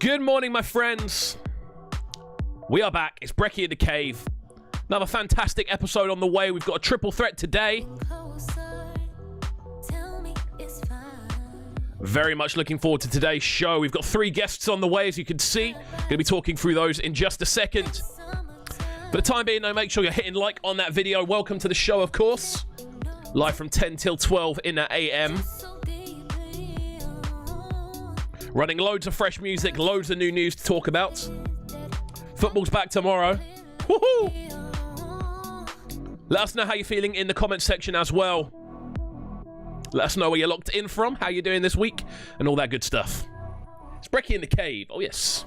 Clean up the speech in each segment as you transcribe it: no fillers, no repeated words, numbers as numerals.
Good morning, my friends. We are back. It's Brekky In The Cave. Another fantastic episode on the way. We've got a triple threat today. Very much looking forward to today's show. We've got 3 guests on the way, as you can see. Going to be talking through those in just a second. For the time being, though, make sure you're hitting like on that video. Welcome to the show, of course. Live from 10 till 12 in the AM. Running loads of fresh music, loads of new news to talk about. Football's back tomorrow. Woohoo! Let us know how you're feeling in the comments section as well. Let us know where you're locked in from, how you're doing this week, and all that good stuff. It's Brekky In The Cave. Oh, yes.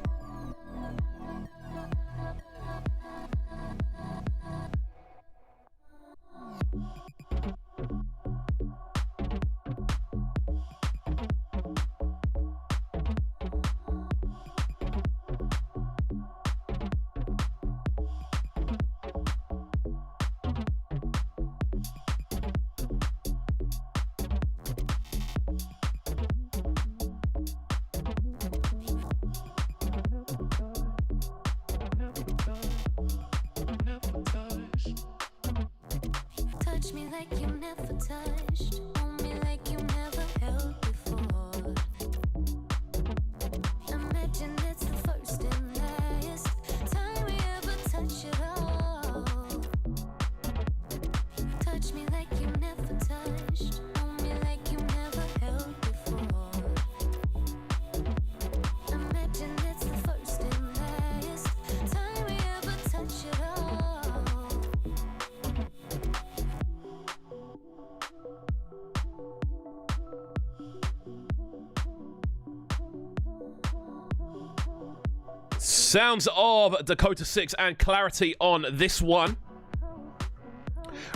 Sounds of Dakota 6 and Clarity on this one.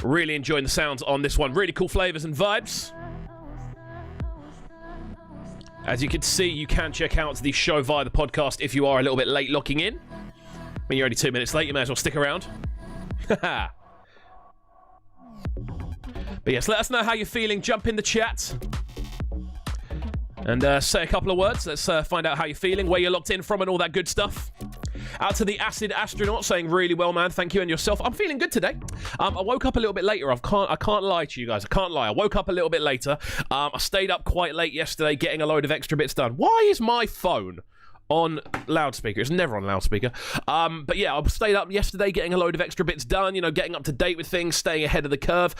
Really enjoying the sounds on this one. Really cool flavors and vibes. As you can see, you can check out the show via the podcast if you are a little bit late locking in. I mean, you're only 2 minutes late, you may as well stick around. But yes, let us know how you're feeling. Jump in the chat. And say a couple of words. Let's find out how you're feeling, where you're locked in from, and all that good stuff. Out to the Acid Astronaut saying, really well, man. Thank you, and yourself. I'm feeling good today. I woke up a little bit later. I can't lie to you guys. I can't lie. I woke up a little bit later. I stayed up quite late yesterday getting a load of extra bits done. Why is my phone on loudspeaker? It's never on loudspeaker. But yeah, I stayed up yesterday getting a load of extra bits done, you know, getting up to date with things, staying ahead of the curve.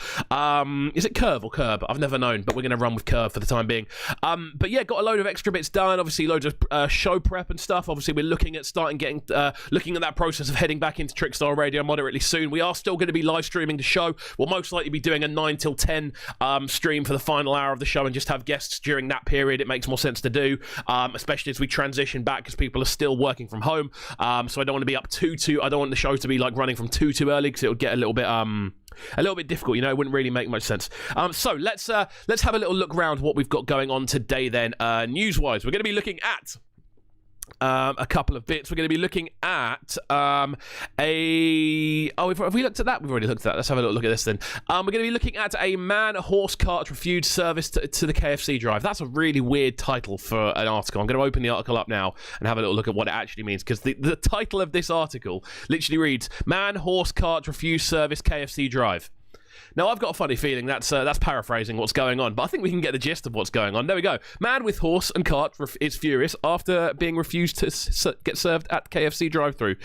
Is it curve or curb? I've never known, but we're going to run with curve for the time being. But yeah, got a load of extra bits done, obviously loads of show prep and stuff. Obviously, we're looking at looking at that process of heading back into Trickstar Radio moderately soon. We are still going to be live streaming the show. We'll most likely be doing a 9 till 10 stream for the final hour of the show and just have guests during that period. It makes more sense to do, especially as we transition back, because people are still working from home, so I don't want to be up too I don't want the show to be like running from too early, because it would get a little bit difficult, you know. It wouldn't really make much sense. So let's have a little look around what we've got going on today then. News wise, we're going to be looking at a couple of bits. We're going to be looking at have we looked at that? We've already looked at that. Let's have a little look at this then. We're going to be looking at a man horse cart refused service to the KFC drive. That's a really weird title for an article. I'm going to open the article up now and have a little look at what it actually means, because the title of this article literally reads, "Man horse cart refused service KFC drive." Now, I've got a funny feeling that's paraphrasing what's going on, but I think we can get the gist of what's going on. There we go. Man with horse and cart is furious after being refused to get served at KFC drive-thru.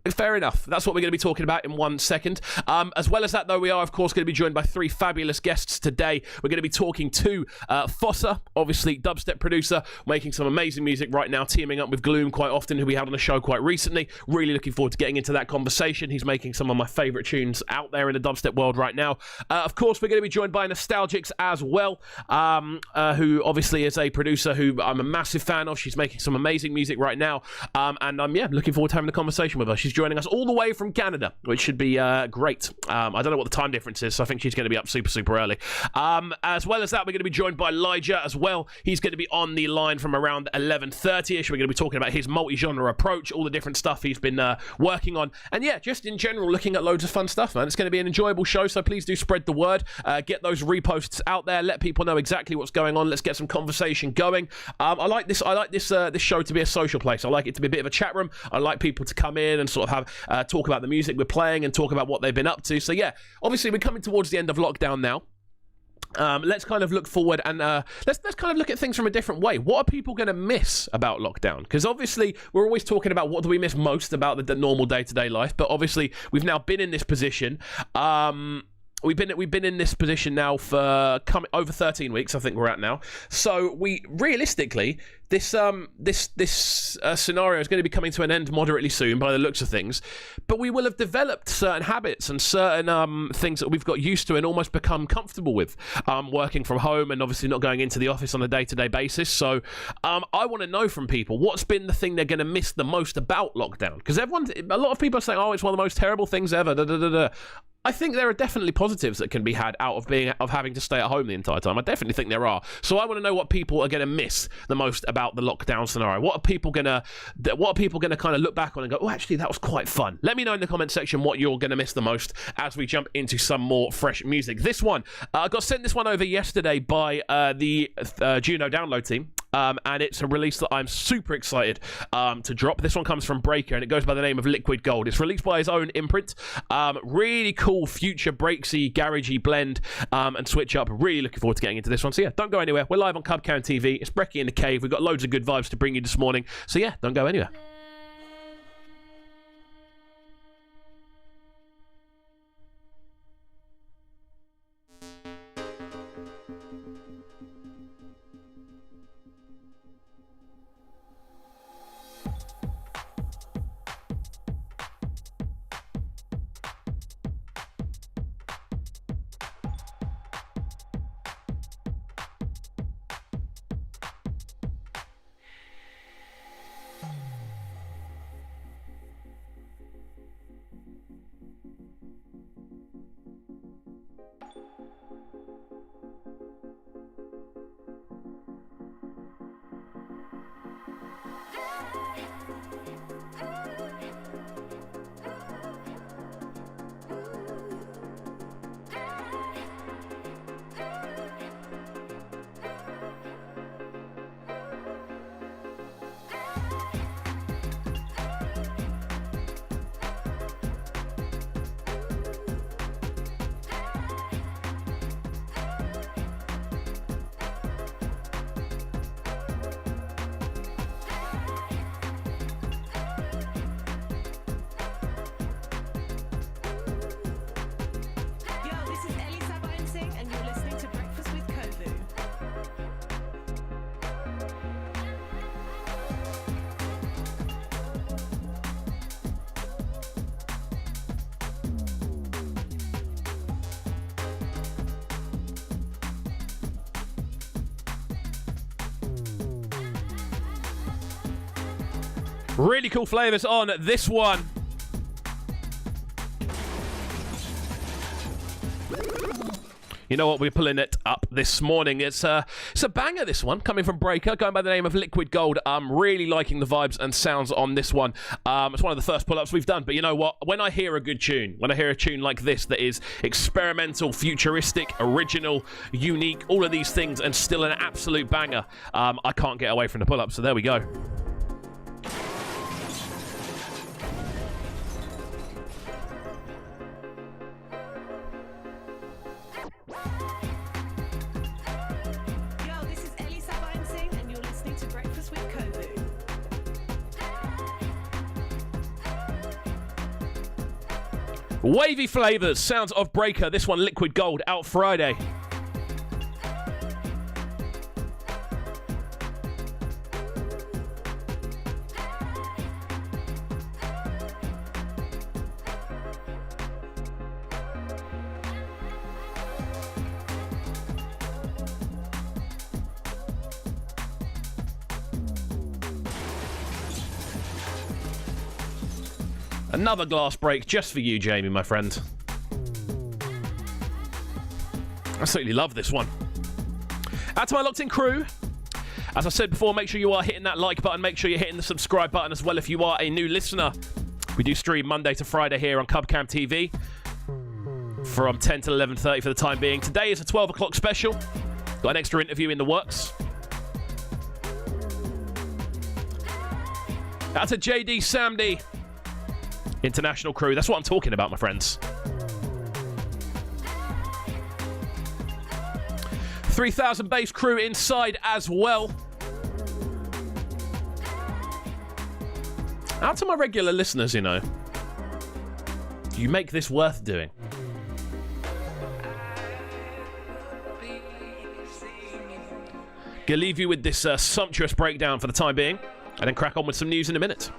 Fair enough. That's what we're going to be talking about in 1 second. As well as that, though, we are, of course, going to be joined by 3 fabulous guests today. We're going to be talking to Phossa, obviously dubstep producer, making some amazing music right now, teaming up with Gloom quite often, who we had on the show quite recently. Really looking forward to getting into that conversation. He's making some of my favourite tunes out there in the dubstep world right now. Of course, we're going to be joined by Nostalgix as well, who obviously is a producer who I'm a massive fan of. She's making some amazing music right now, and I'm looking forward to having the conversation with her. She's She's joining us all the way from Canada, which should be great. I don't know what the time difference is, so I think she's going to be up super, super early. As well as that, we're going to be joined by Lijah as well. He's going to be on the line from around 11:30ish. We're going to be talking about his multi-genre approach, all the different stuff he's been working on, and yeah, just in general, looking at loads of fun stuff, man. It's going to be an enjoyable show, so please do spread the word. Get those reposts out there. Let people know exactly what's going on. Let's get some conversation going. I like this show to be a social place. I like it to be a bit of a chat room. I like people to come in and sort of have talk about the music we're playing and talk about what they've been up to. So yeah, obviously we're coming towards the end of lockdown now. Let's kind of look forward and let's kind of look at things from a different way. What are people going to miss about lockdown? Because obviously we're always talking about what do we miss most about the normal day-to-day life, but obviously we've now been in this position. We've been in this position now for over 13 weeks, I think we're at now. So we realistically, this scenario is going to be coming to an end moderately soon by the looks of things. But we will have developed certain habits and certain things that we've got used to and almost become comfortable with, working from home and obviously not going into the office on a day-to-day basis. So I want to know from people what's been the thing they're going to miss the most about lockdown, because a lot of people are saying, oh, it's one of the most terrible things ever. Da, da, da, da. I think there are definitely positives that can be had out of having to stay at home the entire time. I definitely think there are. So I want to know what people are going to miss the most about the lockdown scenario. What are people going to kind of look back on and go, oh, actually, that was quite fun. Let me know in the comment section what you're going to miss the most as we jump into some more fresh music. This one, I got sent this one over yesterday by the Juno download team. And it's a release that I'm super excited to drop. This one comes from Breaker, and it goes by the name of Liquid Gold. It's released by his own imprint. Really cool future breaksy, garagey blend and switch up. Really looking forward to getting into this one. So yeah, don't go anywhere. We're live on Cubcam TV. It's Brekky in the Cave. We've got loads of good vibes to bring you this morning. So yeah, don't go anywhere. Really cool flavours on this one. You know what? We're pulling it up this morning. It's a banger, this one, coming from Breaker, going by the name of Liquid Gold. I'm really liking the vibes and sounds on this one. It's one of the first pull-ups we've done. But you know what? When I hear a good tune, when I hear a tune like this that is experimental, futuristic, original, unique, all of these things, and still an absolute banger, I can't get away from the pull-up. So there we go. Wavy flavours, sounds of Breaker. This one, Liquid Gold, out Friday. Another glass break just for you, Jamie, my friend. I absolutely love this one. Out to my locked-in crew. As I said before, make sure you are hitting that like button. Make sure you're hitting the subscribe button as well if you are a new listener. We do stream Monday to Friday here on Cubcam TV from 10 to 11:30 for the time being. Today is a 12 o'clock special. Got an extra interview in the works. Out to JD Samdi. International crew. That's what I'm talking about, my friends. 3000 bass crew inside as well. Out to my regular listeners, you know. You make this worth doing. Gonna leave you with this sumptuous breakdown for the time being, and then crack on with some news in a minute.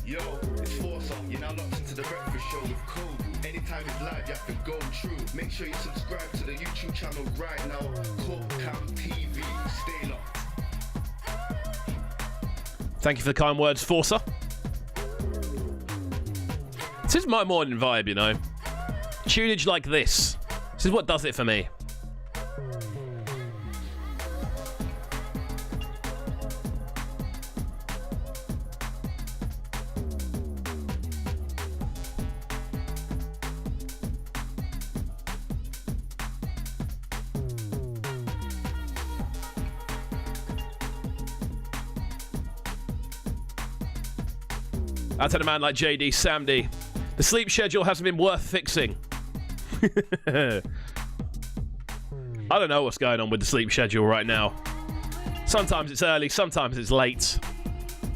Yo, it's Phossa. You're now locked into the breakfast show with Code. Anytime it's live, you have to go true. Make sure you subscribe to the YouTube channel right now. Cubcam TV. Stay locked. Thank you for the kind words, Phossa. This is my morning vibe, you know. Tunage like this. This is what does it for me. I'll tell a man like JD Samdi, the sleep schedule hasn't been worth fixing. I don't know what's going on with the sleep schedule right now. Sometimes it's early, sometimes it's late.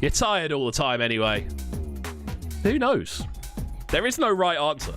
You're tired all the time anyway. Who knows? There is no right answer.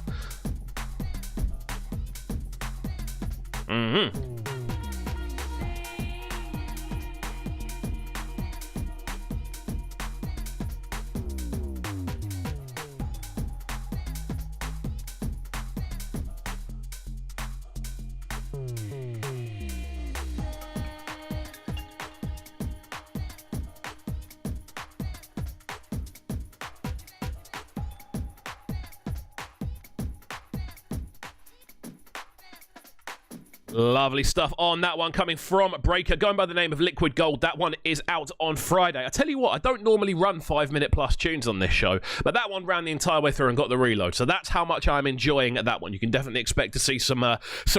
Lovely stuff on that one coming from Breaker, going by the name of Liquid Gold. That one is out on Friday. I tell you what, I don't normally run 5-minute plus tunes on this show, but that one ran the entire way through and got the reload. So that's how much I'm enjoying that one. You can definitely expect to see some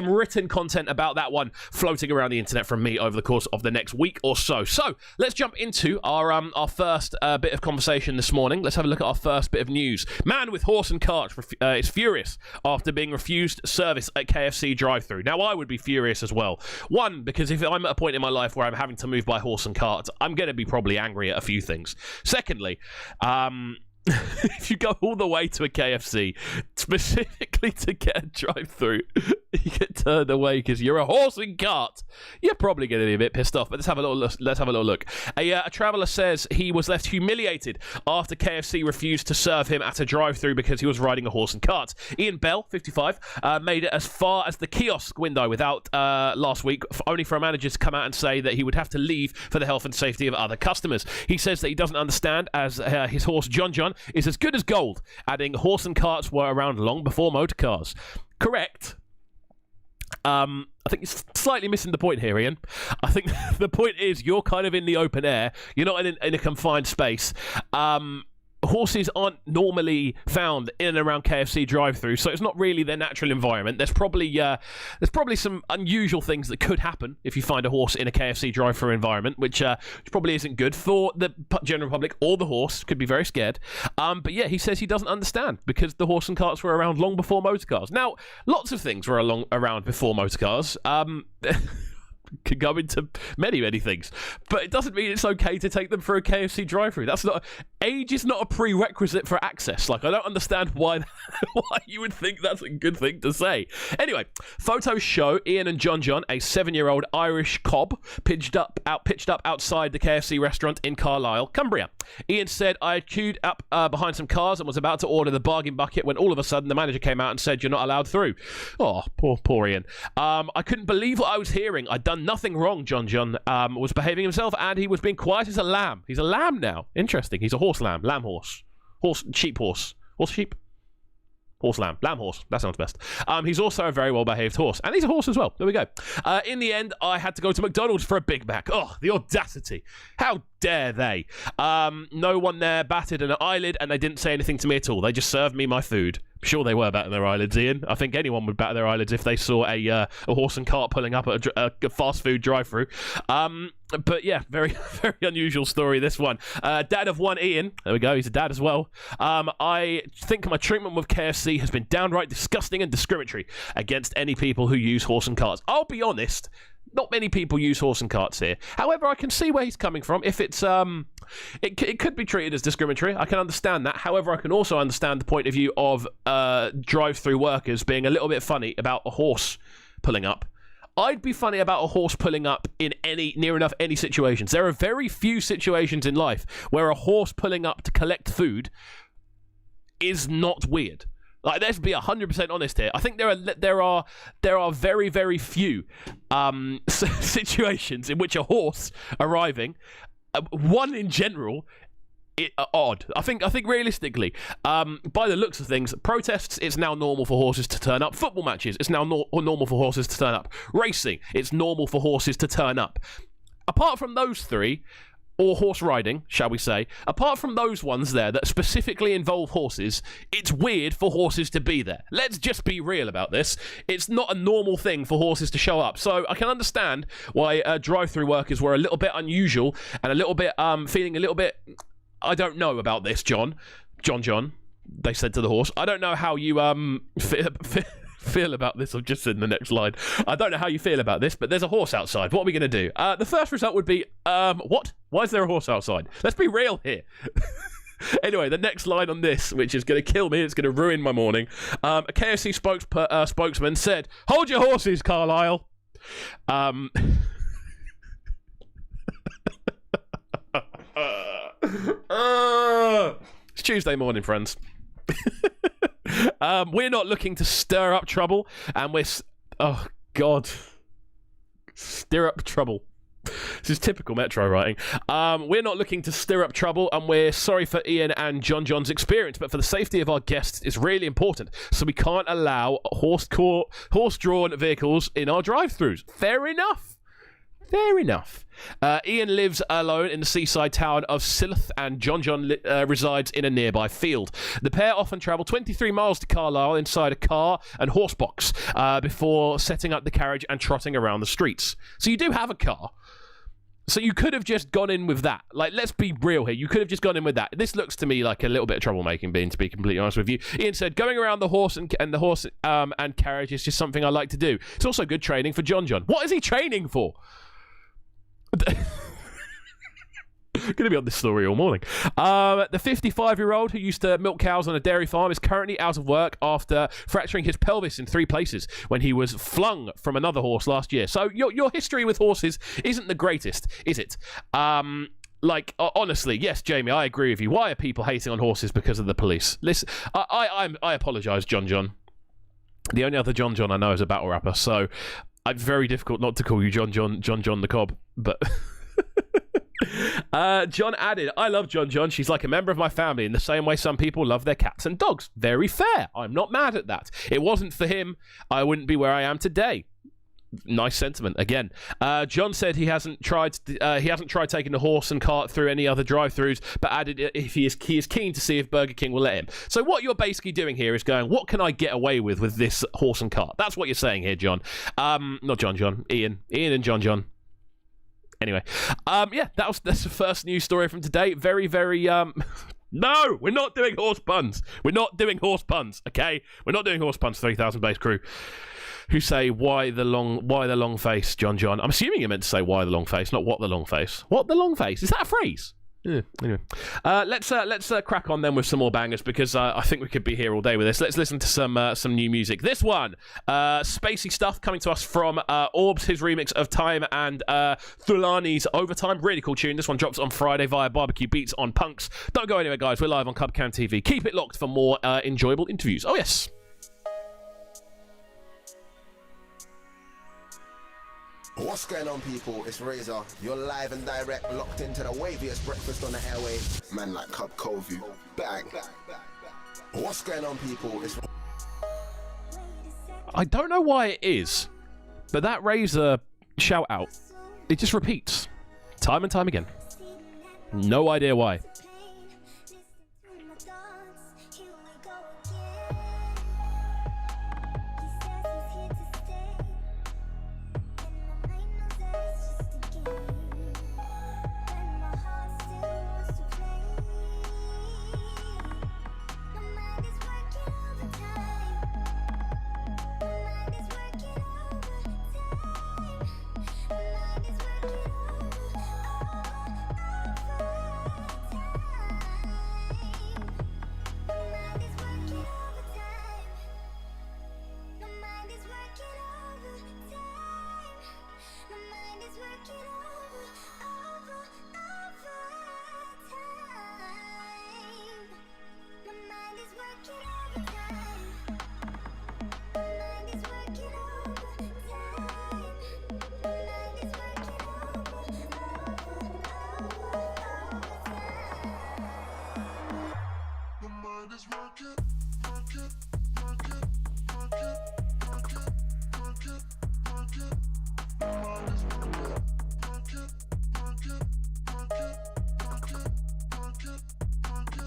written content about that one floating around the internet from me over the course of the next week or so. So let's jump into our first bit of conversation this morning. Let's have a look at our first bit of news. Man with horse and cart is furious after being refused service at KFC drive-thru. Now, I would be furious as well. One, because if I'm at a point in my life where I'm having to move by horse and cart, I'm going to be probably angry at a few things. Secondly, if you go all the way to a KFC specifically to get a drive-through, you get turned away because you're a horse and cart, you're probably going to be a bit pissed off. But let's have a little look. A traveller says he was left humiliated after KFC refused to serve him at a drive-through because he was riding a horse and cart. Ian Bell, 55, made it as far as the kiosk window without last week, only for a manager to come out and say that he would have to leave for the health and safety of other customers. He says that he doesn't understand as his horse John is as good as gold, adding horse and carts were around long before motor cars. Correct. I think you're slightly missing the point here, Ian. I think the point is you're kind of in the open air. You're not in a confined space. horses aren't normally found in and around KFC drive-thru, so it's not really their natural environment. There's probably some unusual things that could happen if you find a horse in a KFC drive-thru environment, which probably isn't good for the general public or the horse. Could be very scared. But yeah, he says he doesn't understand because the horse and carts were around long before motor cars. Now, lots of things were around before motor cars. Could go into many things, but it doesn't mean it's okay to take them for a KFC drive-thru. That's not age is not a prerequisite for access. Like, I don't understand why you would think that's a good thing to say. Anyway, photos show Ian and John, a 7-year-old Irish cob, pitched up outside the KFC restaurant in Carlisle, Cumbria. Ian said, "I had queued up behind some cars and was about to order the bargain bucket when all of a sudden the manager came out and said, 'You're not allowed through.'" Oh, poor Ian. "I couldn't believe what I was hearing. I'd done nothing wrong." John was behaving himself and he was being quiet as a lamb. He's a lamb now. Interesting. He's a horse lamb. Lamb horse. Sheep horse. Horse sheep? Horse lamb. Lamb horse. That sounds best. He's also a very well-behaved horse. And he's a horse as well. There we go. In the end, I had to go to McDonald's for a Big Mac. Oh, the audacity. How dare they? No one there batted an eyelid and they didn't say anything to me at all. They just served me my food. I'm sure they were batting their eyelids, Ian. I think anyone would bat their eyelids if they saw a horse and cart pulling up at a fast food drive-thru. But yeah, very unusual story, this one. Dad of one, Ian. There we go, he's a dad as well. "I think my treatment with KFC has been downright disgusting and discriminatory against any people who use horse and carts." I'll be honest, not many people use horse and carts here. However, I can see where he's coming from. If it's it could be treated as discriminatory. I can understand that. However, I can also understand the point of view of drive-through workers being a little bit funny about a horse pulling up. I'd be funny about a horse pulling up in near enough any situations. There are very few situations in life where a horse pulling up to collect food is not weird. Like, let's be 100% honest here. I think there are very few situations in which a horse arriving, one in general, odd. I think realistically, by the looks of things, protests, it's now normal for horses to turn up. Football matches, it's now normal for horses to turn up. Racing, it's normal for horses to turn up. Apart from those three, or horse riding, shall we say, apart from those ones there that specifically involve horses, it's weird for horses to be there. Let's just be real about this. It's not a normal thing for horses to show up. So I can understand why drive-through workers were a little bit unusual and a little bit feeling a little bit, I don't know about this, John, they said to the horse. I don't know how you feel about this. I'm just in the next line. I don't know how you feel about this, but there's a horse outside. What are we going to do? The first result would be, what? Why is there a horse outside? Let's be real here. Anyway, the next line on this, which is going to kill me, it's going to ruin my morning. A KFC spokesman said, "Hold your horses, Carlisle." It's Tuesday morning, friends. We're not looking to stir up trouble, and oh god, stir up trouble. This is typical Metro writing. We're not looking to stir up trouble, and we're sorry for Ian and John's experience, but for the safety of our guests, it's really important. So we can't allow horse-drawn vehicles in our drive-thrus. Fair enough. Ian lives alone in the seaside town of Silloth, and John resides in a nearby field. The pair often travel 23 miles to Carlisle inside a car and horse box before setting up the carriage and trotting around the streets. So you do have a car. So you could have just gone in with that. Like, let's be real here. You could have just gone in with that. This looks to me like a little bit of troublemaking, to be completely honest with you. Ian said, "Going around the horse and the horse and carriage is just something I like to do. It's also good training for John. What is he training for?" Going to be on this story all morning. The 55-year-old who used to milk cows on a dairy farm is currently out of work after fracturing his pelvis in 3 places when he was flung from another horse last year. So your history with horses isn't the greatest, is it? Honestly, yes, Jamie, I agree with you. Why are people hating on horses because of the police? Listen, I apologise, John. The only other John I know is a battle rapper, so it's very difficult not to call you John the Cob, but... John added, "I love John. She's like a member of my family in the same way some people love their cats and dogs. Very fair. I'm not mad at that. It wasn't for him, I wouldn't be where I am today." Nice sentiment again. John said he hasn't tried taking the horse and cart through any other drive-thrus, but added if he is keen to see if Burger King will let him. So what you're basically doing here is going, what can I get away with this horse and cart? That's what you're saying here, John. Not John. Ian and John. Anyway, that's the first news story from today. Very, very No, we're not doing horse puns. We're not doing horse puns. Okay, we're not doing horse puns. 3,000 base crew who say why the long face, John. I'm assuming you meant to say why the long face, not what the long face. What the long face? Is that a phrase? Yeah, anyway, let's crack on then with some more bangers, because I think we could be here all day with this. Let's listen to some new music. This one, spacey stuff coming to us from Orbs, his remix of Time and Thulani's Overtime. Really cool tune. This one drops on Friday via Barbecue Beats on Punks. Don't go anywhere, guys. We're live on Cubcam TV. Keep it locked for more enjoyable interviews. Oh yes. What's going on, people? It's Razor. You're live and direct, locked into the waviest breakfast on the airway. Man like Cub KXVU. Bang. What's going on, people? I don't know why it is, but that Razor shout out, it just repeats time and time again. No idea why.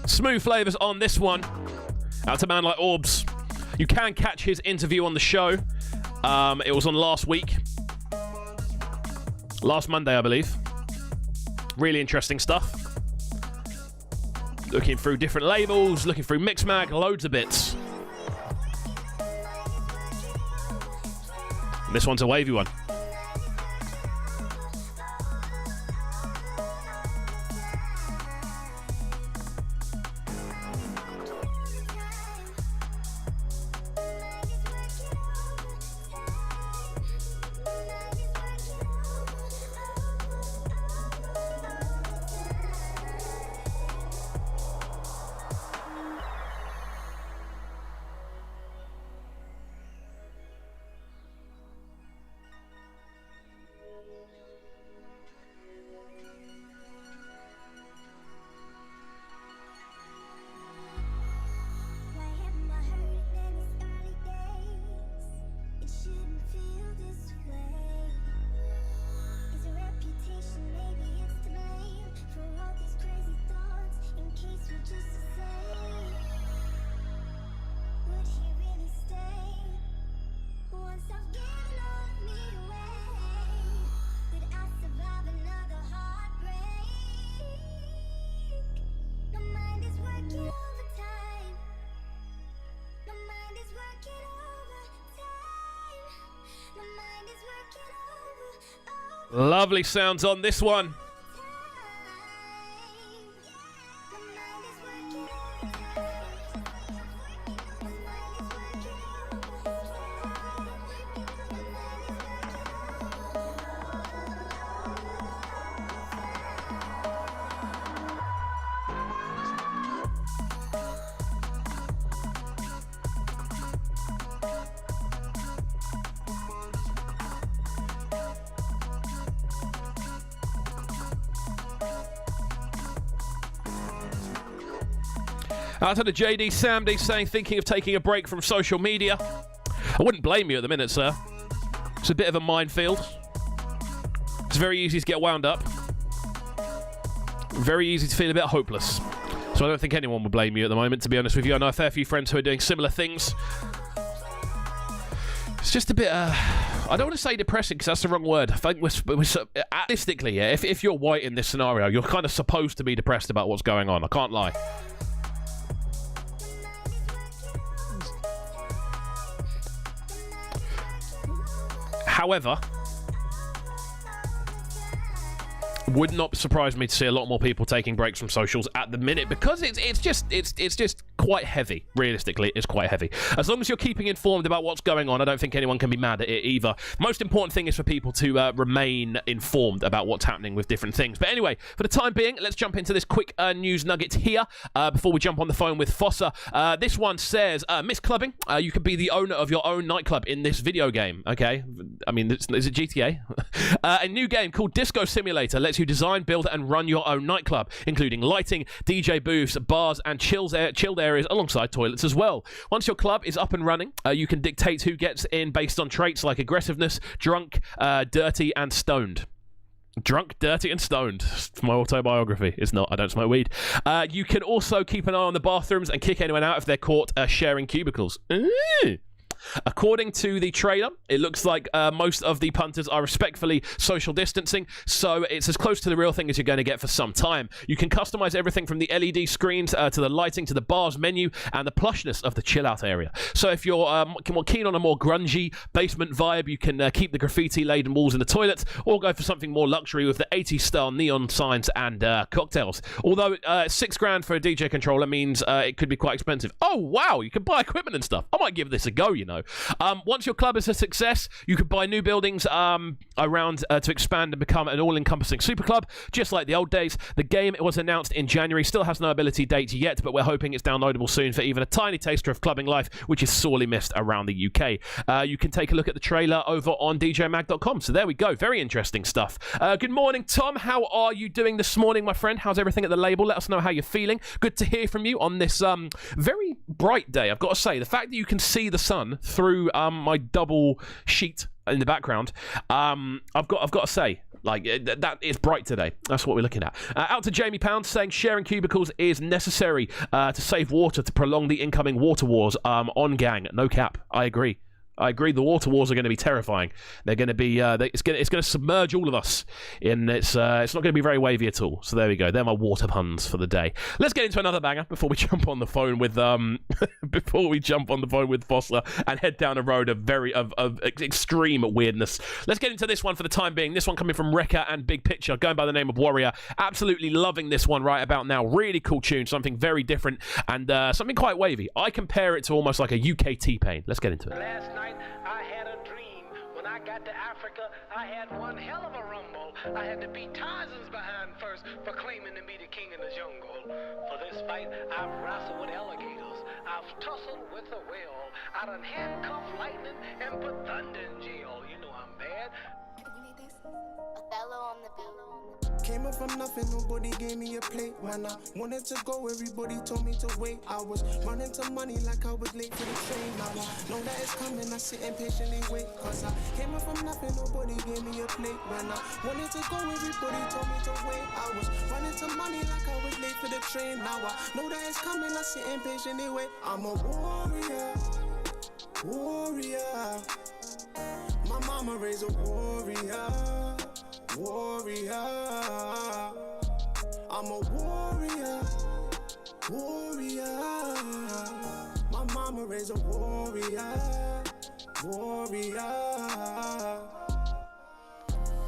Smooth flavours on this one. Out to a man like Orbs. You can catch his interview on the show. It was on last Monday, I believe. Really interesting stuff. Looking through different labels, looking through Mixmag, loads of bits. And this one's a wavy one. Lovely sounds on this one. Out to the JD Samdy saying, thinking of taking a break from social media. I wouldn't blame you at the minute, sir. It's a bit of a minefield. It's very easy to get wound up. Very easy to feel a bit hopeless. So I don't think anyone will blame you at the moment, to be honest with you. I know a fair few friends who are doing similar things. It's just a bit, I don't want to say depressing, because that's the wrong word. I think realistically, yeah, if you're white in this scenario, you're kind of supposed to be depressed about what's going on. I can't lie. However, would not surprise me to see a lot more people taking breaks from socials at the minute, because it's just quite heavy. Realistically, it's quite heavy. As long as you're keeping informed about what's going on, I don't think anyone can be mad at it either. Most important thing is for people to remain informed about what's happening with different things. But anyway, for the time being, let's jump into this quick news nugget here before we jump on the phone with Phossa. This one says, Miss Clubbing, you can be the owner of your own nightclub in this video game. Okay, I mean, is it GTA? A new game called Disco Simulator lets you design, build, and run your own nightclub, including lighting, DJ booths, bars, and chilled areas alongside toilets as well. Once your club is up and running, you can dictate who gets in based on traits like aggressiveness, drunk, dirty, and stoned. Drunk, dirty, and stoned. It's my autobiography. It's not. I don't smoke weed. You can also keep an eye on the bathrooms and kick anyone out if they're caught sharing cubicles. Ooh. According to the trailer, it looks like most of the punters are respectfully social distancing, so it's as close to the real thing as you're going to get for some time. You can customize everything from the LED screens to the lighting to the bar's menu and the plushness of the chill-out area. So if you're more keen on a more grungy basement vibe, you can keep the graffiti-laden walls in the toilets, or go for something more luxury with the 80s style neon signs and cocktails. Although $6,000 for a DJ controller means it could be quite expensive. Oh wow, you can buy equipment and stuff. I might give this a go, you know. Once your club is a success, you could buy new buildings around to expand and become an all-encompassing super club, just like the old days. The game was announced in January, still has no ability date yet, but we're hoping it's downloadable soon for even a tiny taster of clubbing life, which is sorely missed around the UK. You can take a look at the trailer over on djmag.com. So there we go. Very interesting stuff. Good morning, Tom. How are you doing this morning, my friend? How's everything at the label? Let us know how you're feeling. Good to hear from you on this very bright day. I've got to say, the fact that you can see the sun through my double sheet in the background, I've got to say, like, that is bright today. That's what we're looking at. Out to Jamie Pound saying sharing cubicles is necessary to save water to prolong the incoming water wars on gang. No cap. I agree. The water wars are going to be terrifying. They're going to be. It's going to submerge all of us. It's not going to be very wavy at all. So there we go. They're my water puns for the day. Let's get into another banger before we jump on the phone with Phossa and head down a road of extreme weirdness. Let's get into this one for the time being. This one coming from Rekka and Big Picture, going by the name of Warrior. Absolutely loving this one right about now. Really cool tune. Something very different and something quite wavy. I compare it to almost like a UK T-Pain. Let's get into it. Last night I had a dream. When I got to Africa, I had one hell of a rumble. I had to beat Tarzan's behind first for claiming to be the king of the jungle. For this fight, I've wrestled with alligators. I've tussled with a whale. I done handcuffed lightning and put thunder in jail. You know I'm bad. Othello on the beat. Came up from nothing, nobody gave me a plate. When I wanted to go, everybody told me to wait. I was running to money like I was late for the train. Now I know that it's coming, I sit and patiently wait. Cause I came up from nothing, nobody gave me a plate. When I wanted to go, everybody told me to wait. I was running to money like I was late for the train. Now I know that it's coming, I sit and patiently wait. I'm a warrior, warrior. My mama raised a warrior, warrior. I'm a warrior, warrior. My mama raised a warrior, warrior.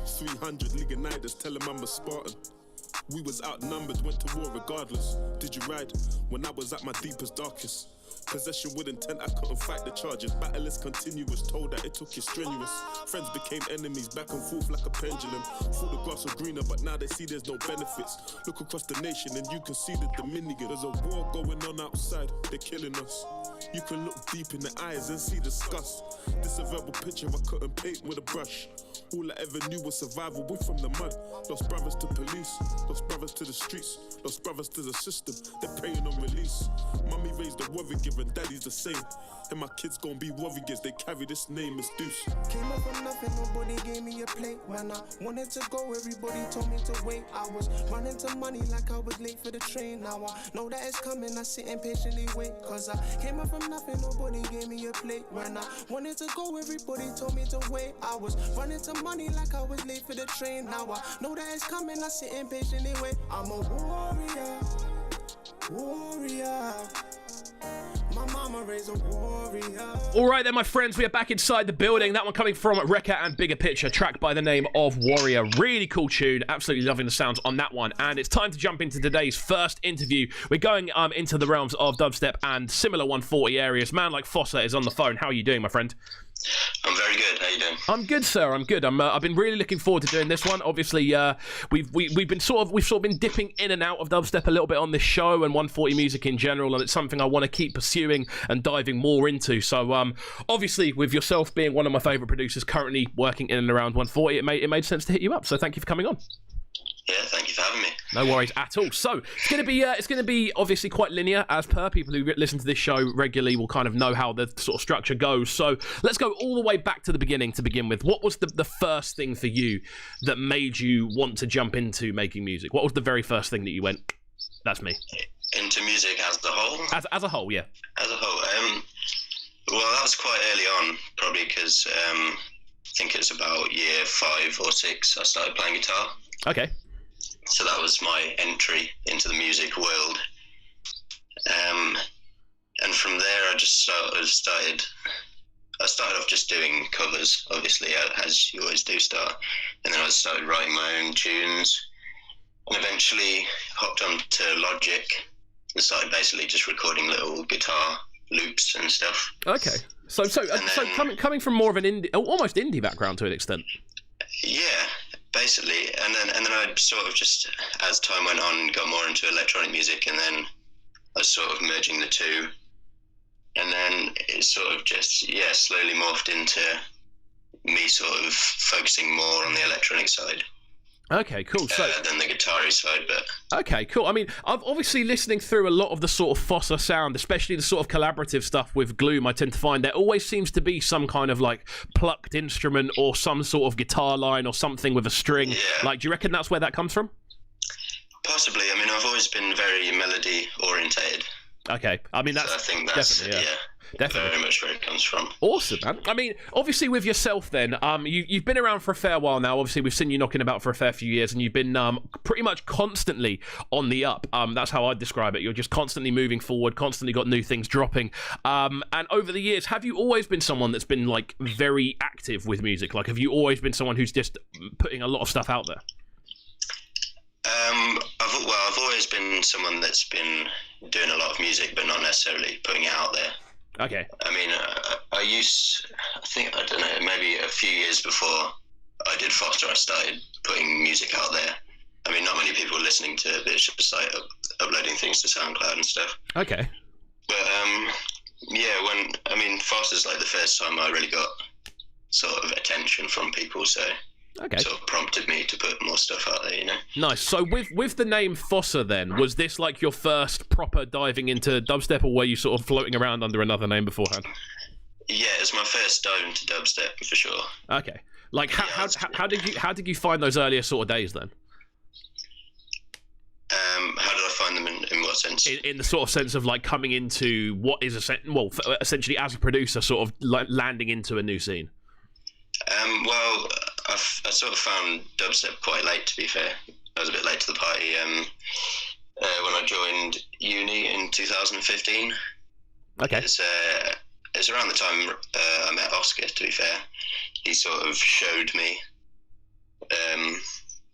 300 Leonidas, tell him I'm a Spartan. We was outnumbered, went to war regardless. Did you ride when I was at my deepest, darkest? Possession with intent, I couldn't fight the charges. Battle is continuous, told that it took it strenuous. Friends became enemies, back and forth like a pendulum. Thought the grass was greener, but now they see there's no benefits. Look across the nation and you can see the Dominican. There's a war going on outside, they're killing us. You can look deep in the eyes and see disgust. This a verbal picture I couldn't paint with a brush. All I ever knew was survival, we from the mud. Lost brothers to police, lost brothers to the streets, lost brothers to the system, they're praying on release. Mummy raised a warrior, given daddy's the same. And my kids gon' be warriors, they carry this name as Deuce. Came up from nothing, nobody gave me a plate. When I wanted to go, everybody told me to wait. I was running to money like I was late for the train. Now I know that it's coming, I sit and patiently wait. Cause I came up from nothing, nobody gave me a plate. When I wanted to go, everybody told me to wait. I was running to money like I was late for the train. Now I know that it's coming, I sit and patiently wait. I'm a warrior, warrior. My mama raised a warrior. All right then, my friends, we are back inside the building. That one coming from Rekka and Bigger Picture, track by the name of Warrior. Really cool tune. Absolutely loving the sounds on that one. And it's time to jump into today's first interview. We're going into the realms of dubstep and similar 140 areas. Man like Phossa is on the phone. How are you doing, my friend? I'm very good. How you doing? I'm good, sir. I'm good. I've been really looking forward to doing this one. Obviously, we've sort of been dipping in and out of dubstep a little bit on this show and 140 music in general, and it's something I want to keep pursuing and diving more into. So, obviously, with yourself being one of my favourite producers currently working in and around 140, it made sense to hit you up. So, thank you for coming on. Yeah, thank you for having me. No worries at all. So it's going to be obviously quite linear, as per. People who listen to this show regularly will kind of know how the sort of structure goes. So let's go all the way back to the beginning to begin with. What was the first thing for you that made you want to jump into making music? What was the very first thing that you went, that's me? Into music as a whole? As a whole, yeah. As a whole. Well, that was quite early on, probably because I think it was about year 5 or 6 I started playing guitar. Okay. So that was my entry into the music world. And from there, I just started off just doing covers, obviously, as you always do start. And then I started writing my own tunes, and eventually hopped on to Logic and started basically just recording little guitar loops and stuff. Okay. So coming from more of an almost indie background to an extent. Yeah. Basically, and then I sort of just, as time went on, got more into electronic music, and then I was sort of merging the two, and then it sort of just, slowly morphed into me sort of focusing more on the electronic side. Okay, cool. So than the guitar-y side, but... Okay, cool. I mean, I've obviously listening through a lot of the sort of Phossa sound, especially the sort of collaborative stuff with Gloom, I tend to find there always seems to be some kind of, like, plucked instrument or some sort of guitar line or something with a string. Yeah. Like, do you reckon that's where that comes from? Possibly. I mean, I've always been very melody-orientated. Okay. I mean, that's... So I think that's... Definitely, yeah. Definitely. Very much where it comes from. Awesome, man. I mean, obviously with yourself then, you've been around for a fair while now. Obviously, we've seen you knocking about for a fair few years, and you've been pretty much constantly on the up. That's how I'd describe it. You're just constantly moving forward, constantly got new things dropping. And over the years, have you always been someone that's been, like, very active with music? Like, have you always been someone who's just putting a lot of stuff out there? I've always been someone that's been doing a lot of music, but not necessarily putting it out there. Okay. I mean, I don't know, maybe a few years before I did Phossa, I started putting music out there. I mean, not many people were listening to it, but it's just like uploading things to SoundCloud and stuff. Okay. But, Phossa's like the first time I really got sort of attention from people, so... Okay. Sort of prompted me to put more stuff out there, you know. Nice. So with the name Phossa then, was this like your first proper diving into dubstep, or were you sort of floating around under another name beforehand? Yeah, it's my first dive into dubstep for sure. Okay. Like how did you find those earlier sort of days then? How did I find them in what sense? In the sort of sense of like coming into what is essentially as a producer, sort of like landing into a new scene. I sort of found dubstep quite late, to be fair. I was a bit late to the party when I joined uni in 2015. Okay. It's around the time I met Oscar, to be fair. He sort of showed me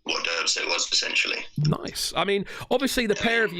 what dubstep was, essentially. Nice. I mean, obviously the pair of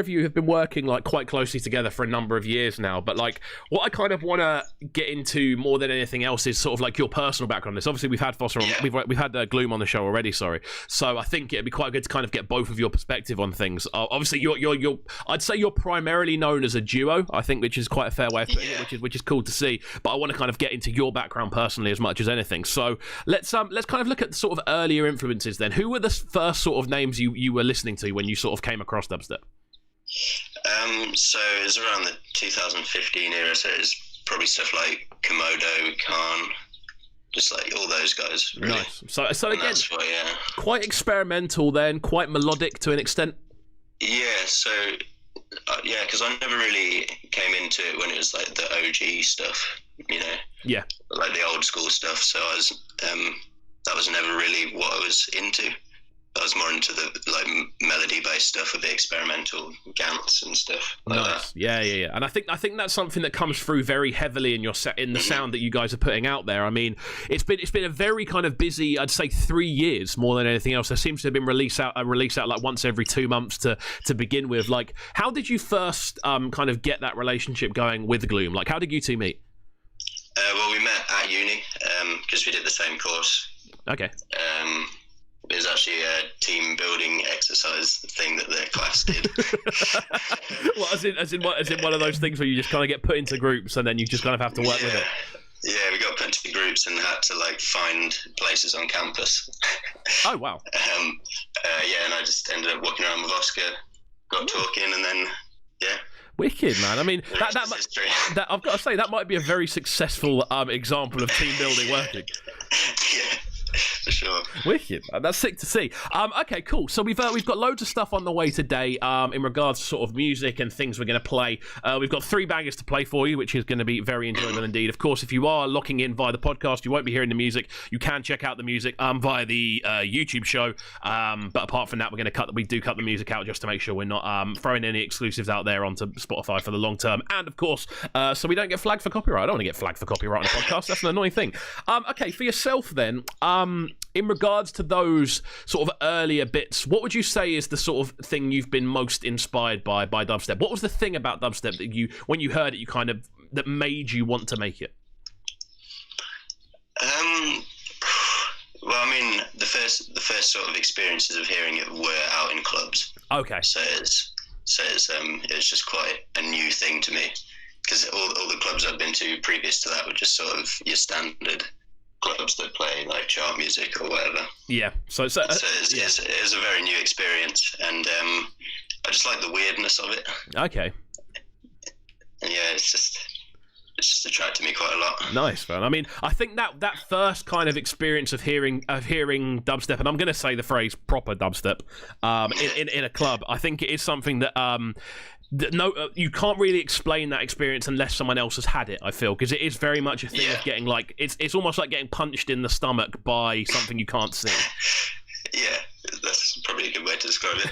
you have been working like quite closely together for a number of years now, but like what I kind of want to get into more than anything else is sort of like your personal background on this. Obviously we've had Phossa on, we've had Gloom on the show already, sorry. So I think it'd be quite good to kind of get both of your perspective on things. Obviously you're I'd say you're primarily known as a duo, I think, which is quite a fair way of putting it, which is cool to see, but I want to kind of get into your background personally as much as anything. So let's kind of look at sort of earlier influences then. Who were the first sort of names you were listening to when you sort of came across dubstep? So it was around the 2015 era, so it's probably stuff like Komodo, Khan, just like all those guys, really. Nice. So again, that's what, yeah. Quite experimental then, quite melodic to an extent. Yeah, so, yeah, because I never really came into it when it was like the OG stuff, you know? Yeah. Like the old school stuff, so I was, that was never really what I was into. I was more into the like melody-based stuff with the experimental gants and stuff like nice. that. Yeah. And I think that's something that comes through very heavily in your in the sound that you guys are putting out there. I mean, it's been a very kind of busy, I'd say 3 years more than anything else. There seems to have been release out like once every 2 months to begin with. Like, how did you first kind of get that relationship going with Gloom? Like, how did you two meet? Well, we met at uni because we did the same course. Okay. It was actually a team building exercise thing that the class did. Well, as in one of those things where you just kind of get put into groups and then you just kind of have to work with it. Yeah, we got put into groups and had to like find places on campus. Oh wow. Yeah, and I just ended up walking around with Oscar, got talking, and then Wicked, man. I mean, that I've got to say that might be a very successful example of team building working. Yeah. For sure. Wicked. That's sick to see. Okay, cool. So we've got loads of stuff on the way today in regards to sort of music and things we're going to play. We've got 3 bangers to play for you, which is going to be very enjoyable indeed. Of course, if you are locking in via the podcast, you won't be hearing the music. You can check out the music via the YouTube show. But apart from that, we do cut the music out just to make sure we're not throwing any exclusives out there onto Spotify for the long term. And of course, so we don't get flagged for copyright. I don't want to get flagged for copyright on a podcast. That's an annoying thing. Okay, for yourself then. In regards to those sort of earlier bits, what would you say is the sort of thing you've been most inspired by dubstep? What was the thing about dubstep that you, when you heard it, that made you want to make it? Well, I mean, the first sort of experiences of hearing it were out in clubs. Okay. So it's just quite a new thing to me, because all the clubs I've been to previous to that were just sort of your standard clubs that play like chart music or whatever. Yeah. So it was a very new experience, and I just like the weirdness of it. Okay. And yeah, it's just attracted me quite a lot. Nice, man. I mean, I think that first kind of experience of hearing dubstep, and I'm going to say the phrase proper dubstep, in a club, I think it is something that you can't really explain that experience unless someone else has had it, I feel, because it is very much a thing of getting like it's almost like getting punched in the stomach by something you can't see. Yeah, that's probably a good way to describe it.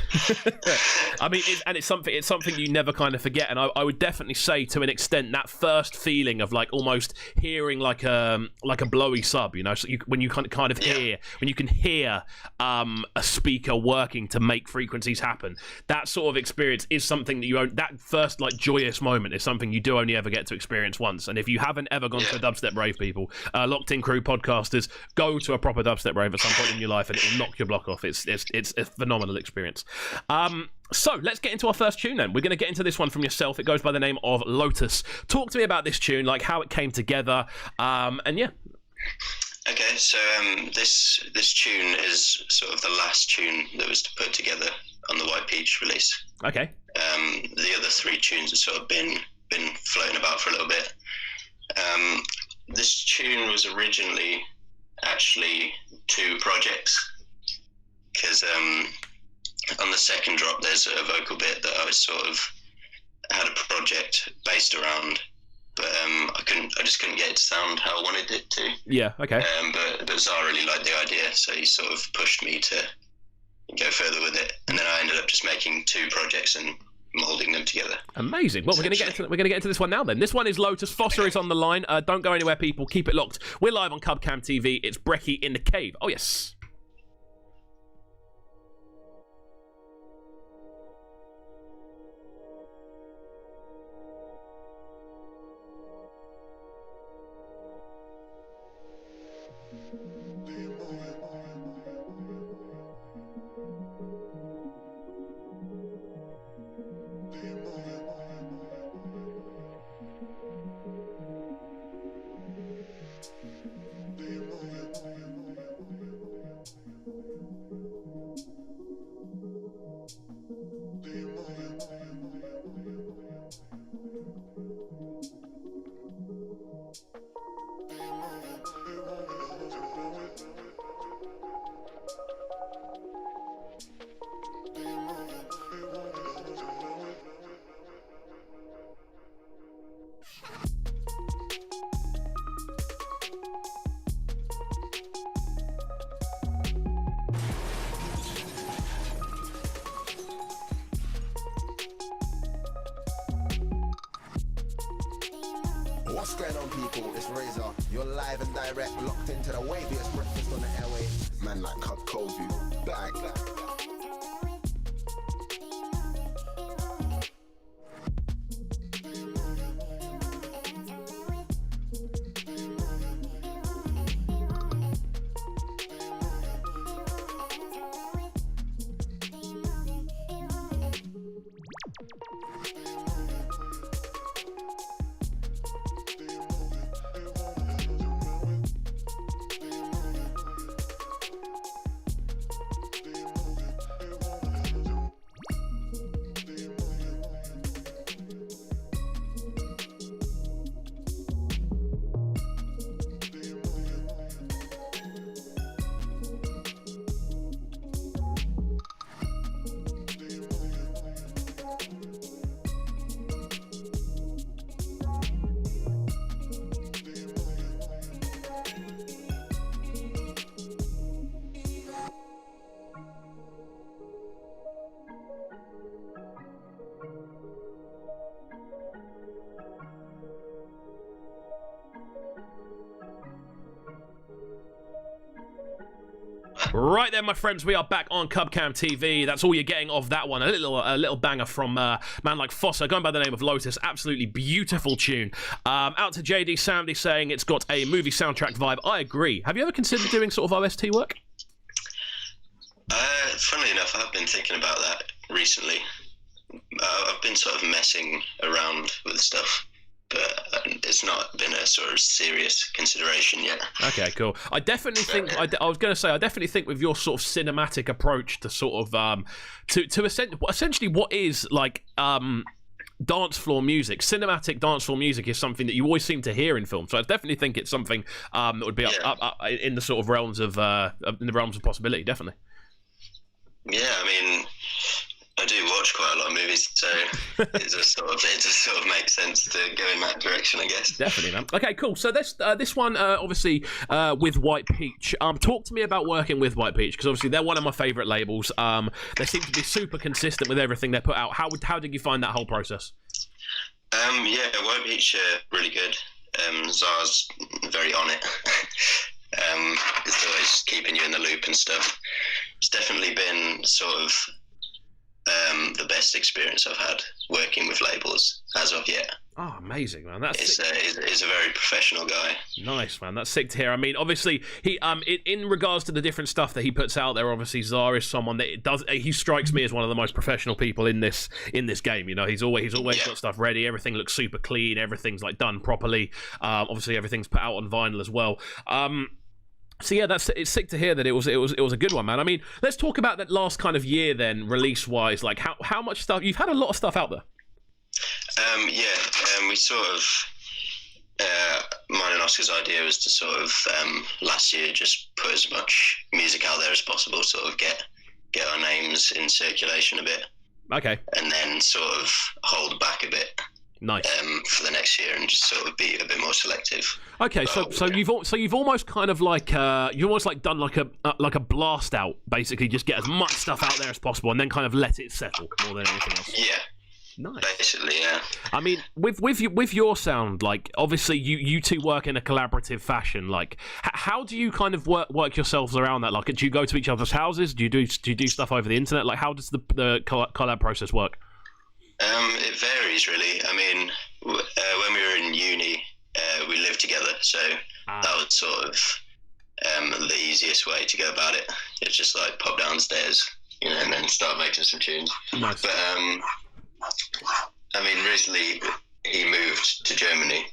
I mean, it's something you never kind of forget, and I would definitely say, to an extent, that first feeling of like almost hearing like a blowy sub, you know, so when you kind of hear, when you can hear a speaker working to make frequencies happen, that sort of experience is something that that first like joyous moment is something you do only ever get to experience once. And if you haven't ever gone to a dubstep rave, people, Locked In Crew podcasters, go to a proper dubstep rave at some point in your life, and it will knock your block off. It's a phenomenal experience. So let's get into our first tune then. We're going to get into this one from yourself. It goes by the name of Lotus. Talk to me about this tune, like how it came together, and yeah. Okay, so this tune is sort of the last tune that was put together on the White Peach release. Okay. The other 3 tunes have sort of been floating about for a little bit. This tune was originally actually 2 projects, because on the second drop there's a vocal bit that I sort of had a project based around, but I just couldn't get it to sound how I wanted it to. Yeah, okay. But Zara really liked the idea, so he sort of pushed me to go further with it, and then I ended up just making 2 projects and moulding them together. Amazing. Well, we're going to get into this one now then. This one is Lotus. Phossa is on the line. Don't go anywhere, people. Keep it locked. We're live on Cubcam TV. It's Brekky in the Cave. Oh yes. What's going on, people? It's Razor. You're live and direct, locked into the waviest breakfast on the airway. Man like KXVU. Bang. Right then, my friends, we are back on Cubcam TV. That's all you're getting of that one. A little banger from man like Phossa, going by the name of Lotus. Absolutely beautiful tune. Out to JD Sandy saying it's got a movie soundtrack vibe. I agree. Have you ever considered doing sort of OST work? Funnily enough, I've been thinking about that recently. I've been sort of messing around with stuff, but it's not been a sort of serious consideration yet. Okay, cool. I definitely think, I was going to say, I definitely think with your sort of cinematic approach to sort of, to essentially what is like, dance floor music, cinematic dance floor music is something that you always seem to hear in films. So I definitely think it's something that would be up in the sort of realms of, in the realms of possibility, definitely. Yeah, I mean, I do watch quite a lot of movies, so it just sort of makes sense to go in that direction, I guess. Definitely, man. Okay, cool. So this one, obviously, with White Peach. Talk to me about working with White Peach, because obviously they're one of my favourite labels. They seem to be super consistent with everything they put out. How did you find that whole process? Yeah, White Peach are really good. Zara's very on it. It's always keeping you in the loop and stuff. It's definitely been sort of the best experience I've had working with labels as of yet. Oh, amazing, man! He's a very professional guy. Nice, man. That's sick to hear. I mean, obviously, he in regards to the different stuff that he puts out there, obviously Zara is someone that he strikes me as one of the most professional people in this game. You know, he's always got stuff ready. Everything looks super clean. Everything's like done properly. Obviously, everything's put out on vinyl as well. So yeah, it's sick to hear that it was a good one, man. I mean, let's talk about that last kind of year then, release wise. Like how much stuff you've had? A lot of stuff out there. We sort of mine and Oscar's idea was to sort of last year just put as much music out there as possible, sort of get our names in circulation a bit. Okay. And then sort of hold back a bit. Nice. For the next year and just sort of be a bit more selective. Okay, so you've almost kind of like you almost like done like a blast out, basically just get as much stuff out there as possible and then kind of let it settle more than anything else. Yeah. Nice. Basically, yeah. I mean, with your sound, like obviously you two work in a collaborative fashion. Like, how do you kind of work yourselves around that? Like, do you go to each other's houses? Do you do stuff over the internet? Like, how does the collab process work? It varies really. I mean, when we were in uni, we lived together, so that was sort of the easiest way to go about it. It's just like pop downstairs, you know, and then start making some tunes. Nice. But I mean, recently he moved to Germany.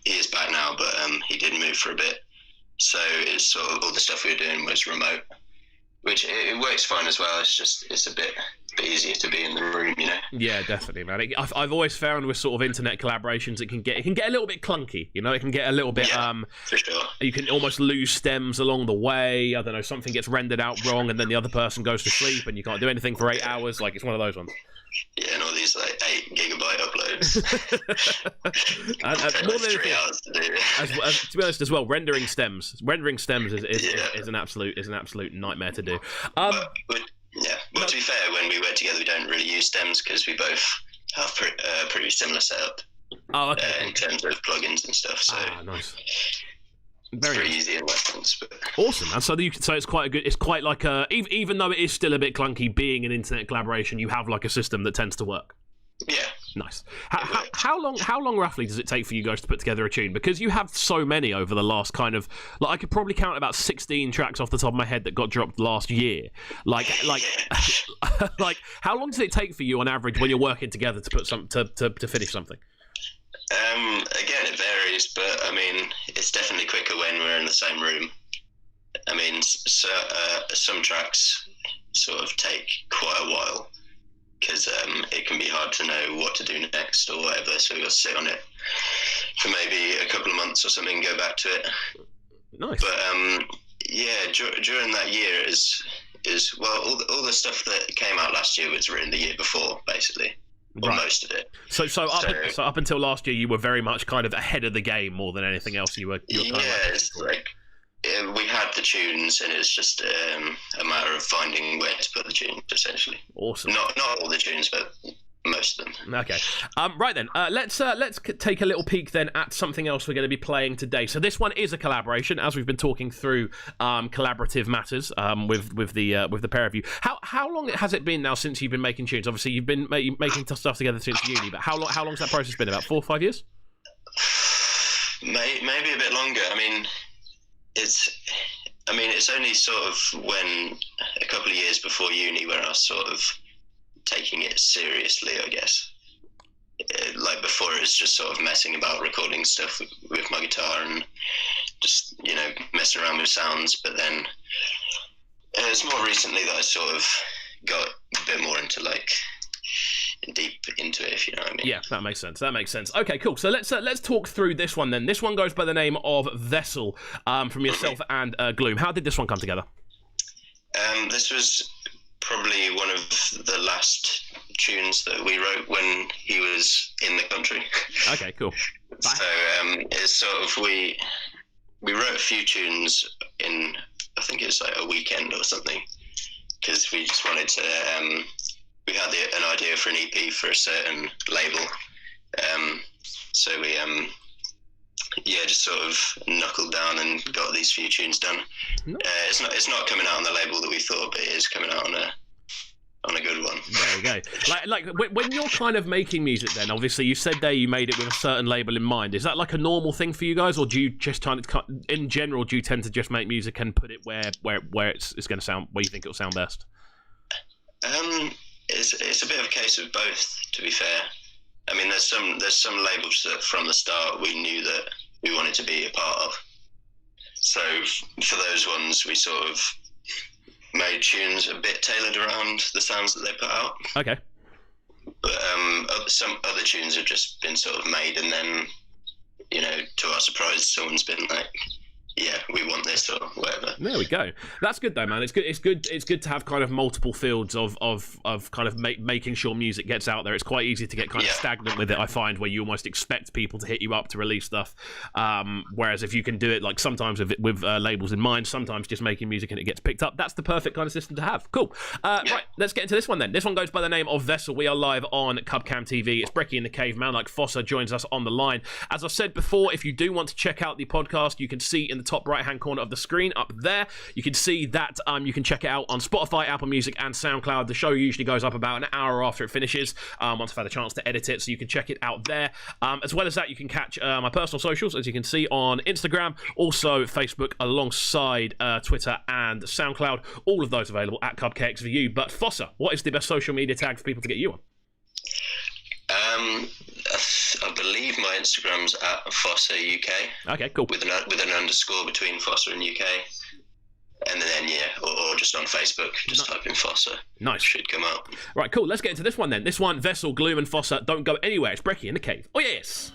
He is back now, but he did move for a bit. So it's sort of all the stuff we were doing was remote, which it works fine as well. It's a bit easier to be in the room, you know. Yeah, definitely, man. I've always found with sort of internet collaborations, it can get a little bit clunky, you know. It can get a little bit for sure. You can almost lose stems along the way. I don't know, something gets rendered out wrong, and then the other person goes to sleep, and you can't do anything for 8 hours. Like, it's one of those ones. Yeah, and all these like 8 gigabyte uploads. and more than 3 hours to do. as to be honest, as well, rendering stems is an absolute nightmare to do. Well, to be fair, when we work together, we don't really use stems because we both have pretty similar setup. Oh, okay. In terms of plugins and stuff, so nice. It's Very pretty easy in that sense. But... Awesome, and so it's quite a good. It's quite like a even though it is still a bit clunky, being an internet collaboration, you have like a system that tends to work. Yeah. Nice. How long roughly does it take for you guys to put together a tune? Because you have so many over the last kind of I could probably count about 16 tracks off the top of my head that got dropped last year. Like how long does it take for you on average when you're working together to put to finish something? Again, it varies, but I mean, it's definitely quicker when we're in the same room. I mean, so, some tracks sort of take quite a while because it can be hard to know what to do next or whatever. So we'll sit on it for maybe a couple of months or something and go back to it. Nice. But yeah, during that year is well, all the stuff that came out last year was written the year before, basically. Or most of it. So up until last year, you were very much kind of ahead of the game more than anything else. You were it's like we had the tunes, and it's just a matter of finding where to put the tunes, essentially. Awesome. Not all the tunes, but most of them. Okay. Right then, let's take a little peek then at something else we're going to be playing today. So this one is a collaboration, as we've been talking through collaborative matters with the pair of you. How long has it been now since you've been making tunes? Obviously, you've been making stuff together since uni, but how long's that process been? About 4 or 5 years? Maybe a bit longer. I mean, it's only sort of when a couple of years before uni where I was sort of taking it seriously, I guess. Like before, it was just sort of messing about, recording stuff with my guitar and just, messing around with sounds. But then it's more recently that I sort of got a bit more into deep into it, if you know what I mean. Yeah, that makes sense. Okay, cool. So let's talk through this one then. This one goes by the name of Vessel, from yourself and Gloom. How did this one come together? This was probably one of the last tunes that we wrote when he was in the country. Okay, cool. So it's sort of we wrote a few tunes in, I think it was like a weekend or something, because we just wanted to we had an idea for an EP for a certain label, so we just sort of knuckled down and got these few tunes done. No. It's not coming out on the label that we thought, but it is coming out on a good one. There we go. Like when you're kind of making music, then obviously you said there you made it with a certain label in mind. Is that like a normal thing for you guys, or do you just kind of, in general, do you tend to just make music and put it where it's going to sound, where you think it'll sound best? It's a bit of a case of both, to be fair. I mean, there's some labels that from the start we knew that we wanted to be a part of. So for those ones, we sort of made tunes a bit tailored around the sounds that they put out. Okay. But some other tunes have just been sort of made, and then, to our surprise, someone's been like, yeah, we want this or whatever. There we go. That's good though, man. It's good to have kind of multiple fields of kind of making sure music gets out there. It's quite easy to get kind of stagnant with it, I find, where you almost expect people to hit you up to release stuff. Whereas if you can do it, like sometimes with labels in mind, sometimes just making music and it gets picked up, that's the perfect kind of system to have. Cool. Right, let's get into this one then. This one goes by the name of Vessel. We are live on Cubcam TV. It's Brekky In The Cave. Man like Phossa joins us on the line. As I've said before, if you do want to check out the podcast, you can see in the top right hand corner of the screen up there, you can see that you can check it out on Spotify, Apple Music and SoundCloud. The show usually goes up about an hour after it finishes, once I've had a chance to edit it, so you can check it out there. As well as that, you can catch my personal socials, as you can see, on Instagram, also Facebook, alongside Twitter and SoundCloud. All of those available at KXVU. But Phossa, what is the best social media tag for people to get you on? I believe my Instagram's at Phossa UK. Okay, cool. With an underscore between Phossa and UK. And then, or just on Facebook, just type in Phossa. Nice. Should come up. Right, cool. Let's get into this one then. This one, Vessel, Gloom and Phossa. Don't go anywhere. It's Brekky In The Cave. Oh, yes.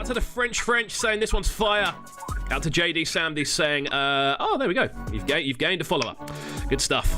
To the French saying this one's fire. Out to JD Samdy saying, oh, there we go. You've gained a follower. Good stuff.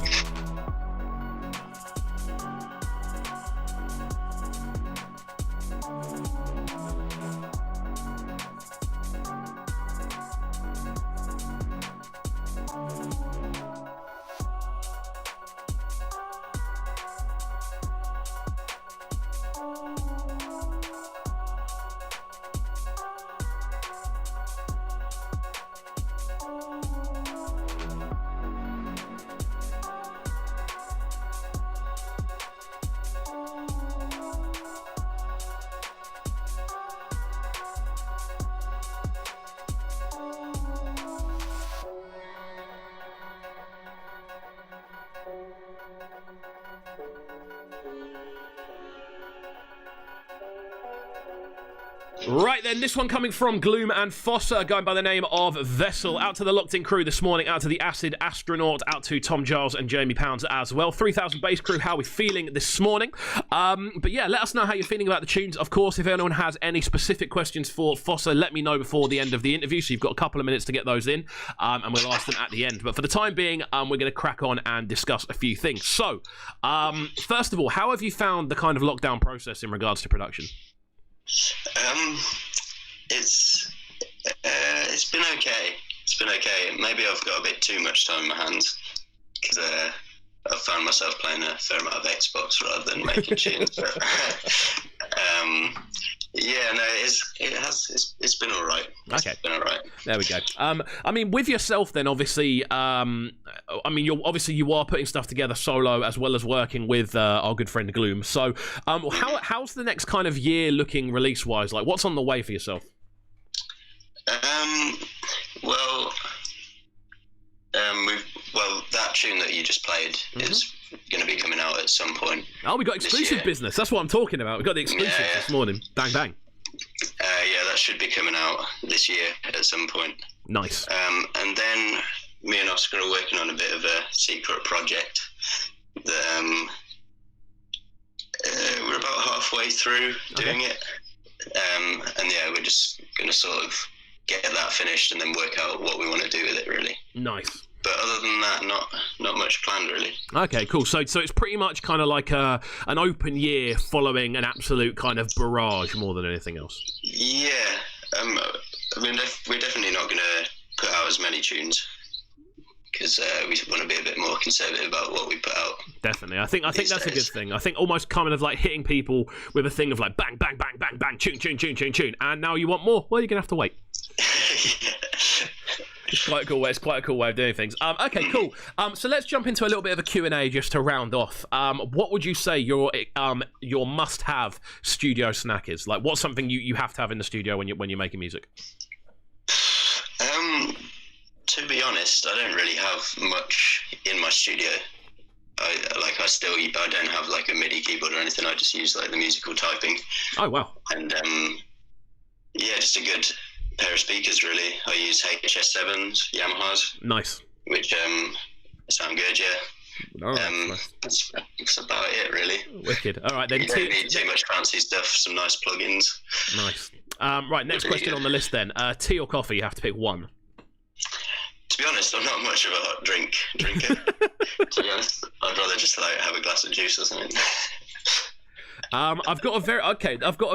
Right then, this one coming from Gloom and Phossa, going by the name of Vessel. Out to the Locked In crew this morning, out to the Acid Astronaut, out to Tom Giles and Jamie Pounds as well. 3000 Bass crew, how are we feeling this morning? But yeah, let us know how you're feeling about the tunes. Of course, if anyone has any specific questions for Phossa, let me know before the end of the interview, so you've got a couple of minutes to get those in, and we'll ask them at the end. But for the time being, we're going to crack on and discuss a few things. So, first of all, how have you found the kind of lockdown process in regards to production? It's been okay. It's been okay. Maybe I've got a bit too much time in my hands because I've found myself playing a fair amount of Xbox rather than making tunes. But yeah, no, it's been all right. Okay, it's been all right. There we go. I mean, with yourself then, obviously, I mean, you are putting stuff together solo as well as working with our good friend Gloom. So, how's the next kind of year looking release wise? Like, what's on the way for yourself? That tune that you just played is going to be coming out at some point. Oh, we got exclusive business. That's what I'm talking about. We got the exclusive this morning. Bang, bang. Yeah, that should be coming out this year at some point. Nice. And then me and Oscar are working on a bit of a secret project that we're about halfway through doing it. And yeah, we're just going to sort of get that finished and then work out what we want to do with it, really. Nice. But other than that, not much planned, really. Okay, cool. So it's pretty much kind of like an open year following an absolute kind of barrage more than anything else. Yeah. I mean, we're definitely not going to put out as many tunes because we want to be a bit more conservative about what we put out. Definitely. I think that's a good thing. I think almost kind of like hitting people with a thing of like bang, bang, bang, bang, bang, tune, tune, tune, tune, tune. And now you want more? Well, you're going to have to wait. It's quite a cool way. It's quite a cool way of doing things. Okay, cool. So let's jump into a little bit of a Q&A just to round off. What would you say your must-have studio snack is? Like, what's something you have to have in the studio when you're making music? To be honest, I don't really have much in my studio. I don't have like a MIDI keyboard or anything. I just use like the musical typing. Oh wow! And yeah, just a good pair of speakers, really. I use HS7s, Yamahas. Nice. Which sound good, yeah. Oh, nice. That's about it, really. Wicked. All right, then. You don't need too much fancy stuff, some nice plugins. Nice. Right, next question on the list then. Tea or coffee? You have to pick one. To be honest, I'm not much of a hot drinker. To be honest, I'd rather just like have a glass of juice or something. I've got a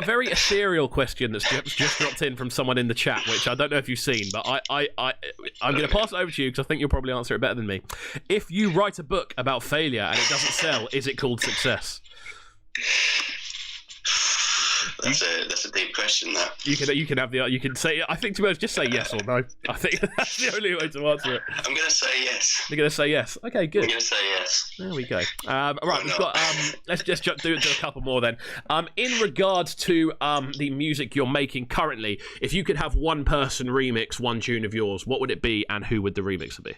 very ethereal question that's just dropped in from someone in the chat, which I don't know if you've seen, but I'm going to pass it over to you because I think you'll probably answer it better than me. If you write a book about failure and it doesn't sell, is it called success? That's a deep question. That you can say. I think to be honest, just say yes or no. I think that's the only way to answer it. I'm gonna say yes. You're gonna say yes. Okay, good. I'm gonna say yes. There we go. Right, we've got. Let's just do a couple more then. In regards to the music you're making currently, if you could have one person remix one tune of yours, what would it be, and who would the remixer be?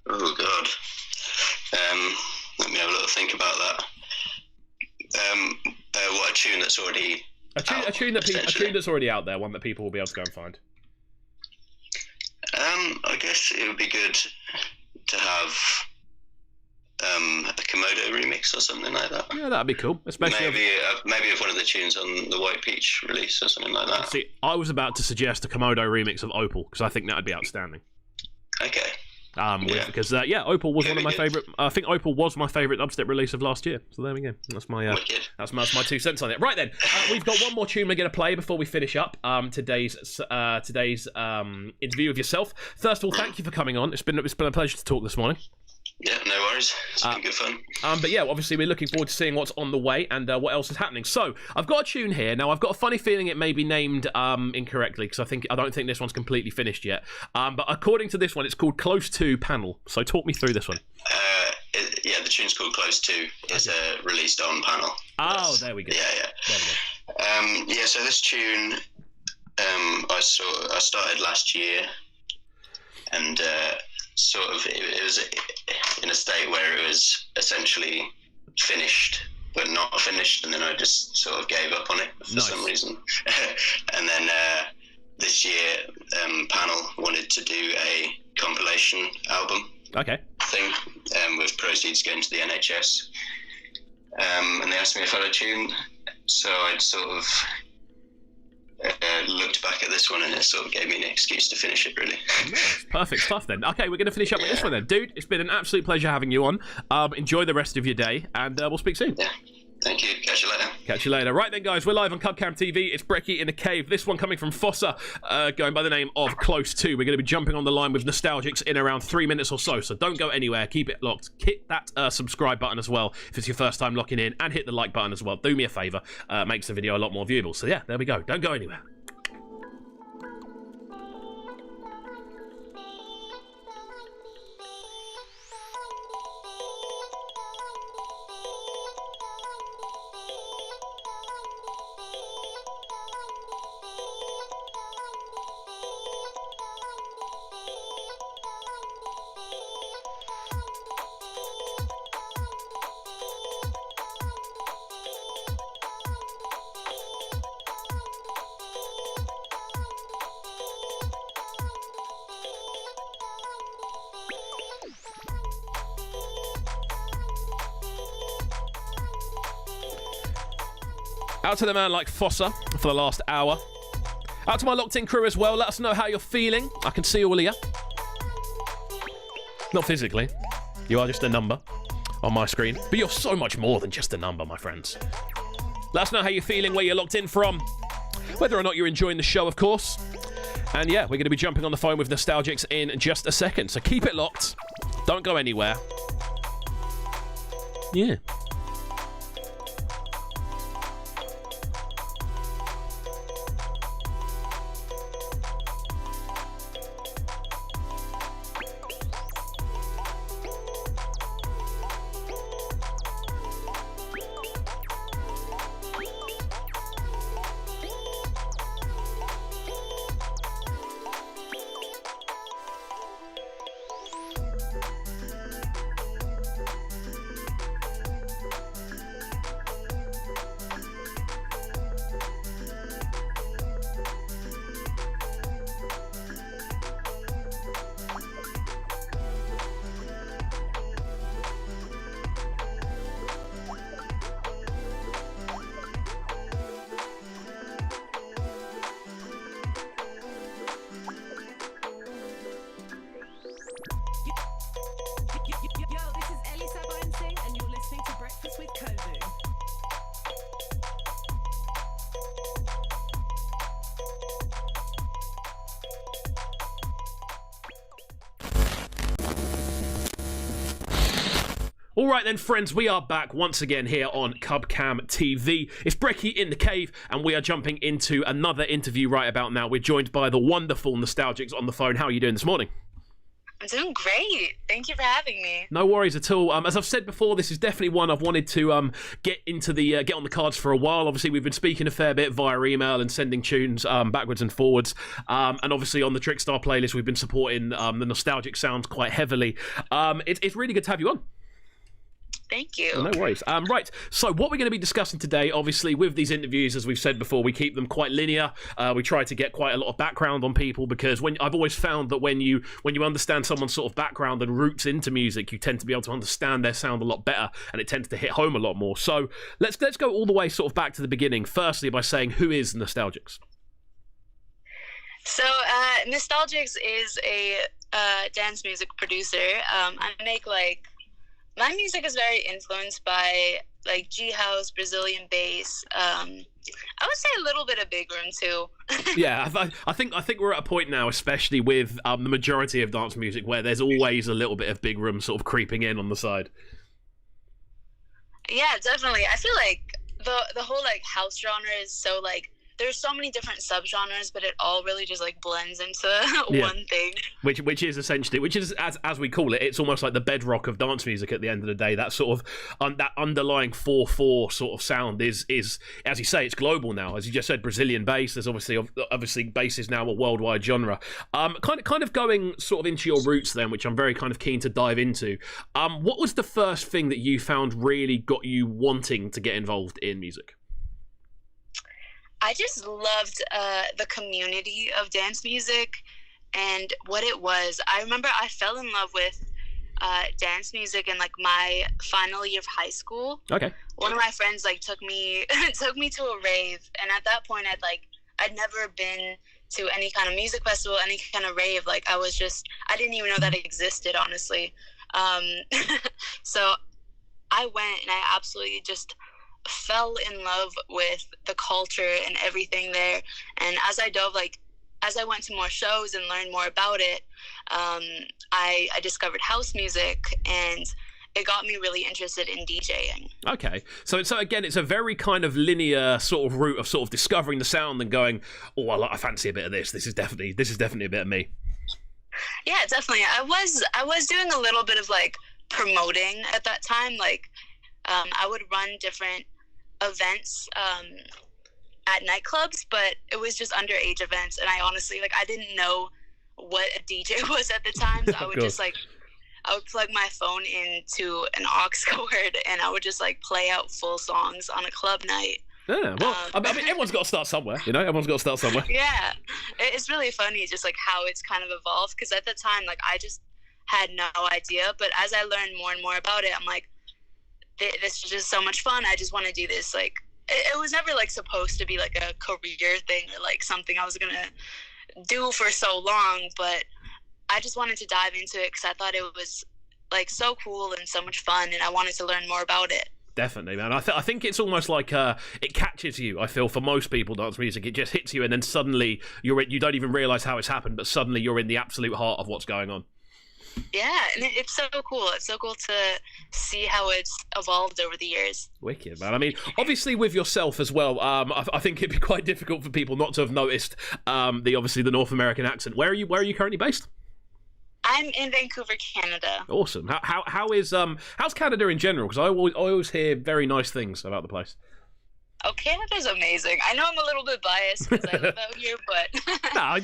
Oh God. Let me have a little think about that. What a tune that's already a tune that's already out there, one that people will be able to go and find. I guess it would be good to have a Komodo remix or something like that. Yeah, that'd be cool. Especially maybe of one of the tunes on the White Peach release or something like that. See, I was about to suggest a Komodo remix of Opal because I think that'd be outstanding. Okay. Because Opal was one of my favourite. I think Opal was my favourite dubstep release of last year. So there we go. That's my 2 cents on it. Right then, we've got one more tune we're going to play before we finish up today's interview of yourself. First of all, thank you for coming on. It's been a pleasure to talk this morning. Yeah, no worries. It's been good fun. But yeah, obviously we're looking forward to seeing what's on the way and what else is happening. So I've got a tune here. Now I've got a funny feeling it may be named incorrectly because I don't think this one's completely finished yet. But according to this one, it's called Close To Panel. So talk me through this one. The tune's called Close To. It's released on Panel. Oh, there we go. Yeah. There we go. So this tune, I started last year, and it was in a state where it was essentially finished but not finished, and then I just sort of gave up on it for some reason. And then this year Panel wanted to do a compilation album thing with proceeds going to the NHS, and they asked me if I had a tune, so I'd sort of looked back at this one and it sort of gave me an excuse to finish it, really. Nice. Perfect stuff then. Okay, we're going to finish up with this one then. Dude, it's been an absolute pleasure having you on. Enjoy the rest of your day, and we'll speak soon. Yeah. Thank you. Catch you later. Catch you later. Right then, guys, we're live on Cubcam TV. It's Brekky in the Cave. This one coming from Phossa, going by the name of Close To. We're going to be jumping on the line with Nostalgix in around 3 minutes or so. So don't go anywhere. Keep it locked. Hit that subscribe button as well if it's your first time locking in, and hit the like button as well. Do me a favour. Makes the video a lot more viewable. So yeah, there we go. Don't go anywhere. Out to the man like Phossa for the last hour. Out to my locked-in crew as well. Let us know how you're feeling. I can see all of you. Not physically. You are just a number on my screen. But you're so much more than just a number, my friends. Let us know how you're feeling, where you're locked in from. Whether or not you're enjoying the show, of course. And yeah, we're going to be jumping on the phone with Nostalgix in just a second. So keep it locked. Don't go anywhere. Yeah. All right then, friends, we are back once again here on Cubcam TV. It's Brekky in the Cave, and we are jumping into another interview right about now. We're joined by the wonderful Nostalgix on the phone. How are you doing this morning? I'm doing great. Thank you for having me. No worries at all. As I've said before, this is definitely one I've wanted to get on the cards for a while. Obviously, we've been speaking a fair bit via email and sending tunes backwards and forwards. And obviously on the Trickstar playlist, we've been supporting the Nostalgix sounds quite heavily. It's really good to have you on. Thank you. No worries. Right, so what we're going to be discussing today, obviously, with these interviews, as we've said before, we keep them quite linear. We try to get quite a lot of background on people because I've always found that when you understand someone's sort of background and roots into music, you tend to be able to understand their sound a lot better, and it tends to hit home a lot more. So let's go all the way sort of back to the beginning. Firstly, by saying, who is Nostalgix? So Nostalgix is a dance music producer. I make my music is very influenced by G house, Brazilian bass. I would say a little bit of big room too. Yeah, I think we're at a point now, especially with the majority of dance music, where there's always a little bit of big room sort of creeping in on the side. Yeah, definitely. I feel like the whole house genre is so there's so many different subgenres, but it all really just blends into one thing. Which is essentially, as we call it, it's almost like the bedrock of dance music at the end of the day. That sort of that underlying 4/4 sort of sound is as you say, it's global now. As you just said, Brazilian bass. There's obviously bass is now a worldwide genre. Kind of going sort of into your roots then, which I'm very kind of keen to dive into. What was the first thing that you found really got you wanting to get involved in music? I just loved the community of dance music and what it was. I remember I fell in love with dance music in my final year of high school. Okay. One of my friends took me to a rave, and at that point I'd never been to any kind of music festival, any kind of rave. I didn't even know that it existed, honestly. So I went and I absolutely just fell in love with the culture and everything there. And as I went to more shows and learned more about it, I discovered house music, and it got me really interested in DJing. Okay, so again, it's a very kind of linear sort of route of sort of discovering the sound and going, oh, I fancy a bit of this. This is definitely a bit of me. Yeah, definitely. I was doing a little bit of promoting at that time. I would run different events at nightclubs, but it was just underage events, and I honestly I didn't know what a DJ was at the time, so I would just I would plug my phone into an aux cord and I would just play out full songs on a club night. Yeah, well, I mean, everyone's got to start somewhere, everyone's got to start somewhere. Yeah, it's really funny just how it's kind of evolved, because at the time I just had no idea, but as I learned more and more about it, I'm this is just so much fun. I just want to do this. It was never supposed to be a career thing or something I was gonna do for so long, but I just wanted to dive into it because I thought it was so cool and so much fun, and I wanted to learn more about it. Definitely, man. I think it's almost it catches you. I feel for most people, dance music, it just hits you, and then suddenly you don't even realize how it's happened, but suddenly you're in the absolute heart of what's going on. Yeah, and it's so cool. It's so cool to see how it's evolved over the years. Wicked, man. I mean, obviously with yourself as well, I think it'd be quite difficult for people not to have noticed the North American accent. Where are you currently based? I'm in Vancouver, Canada. Awesome. How's Canada in general? Because I always hear very nice things about the place. Oh, Canada's amazing. I know I'm a little bit biased because I live out here, but... No,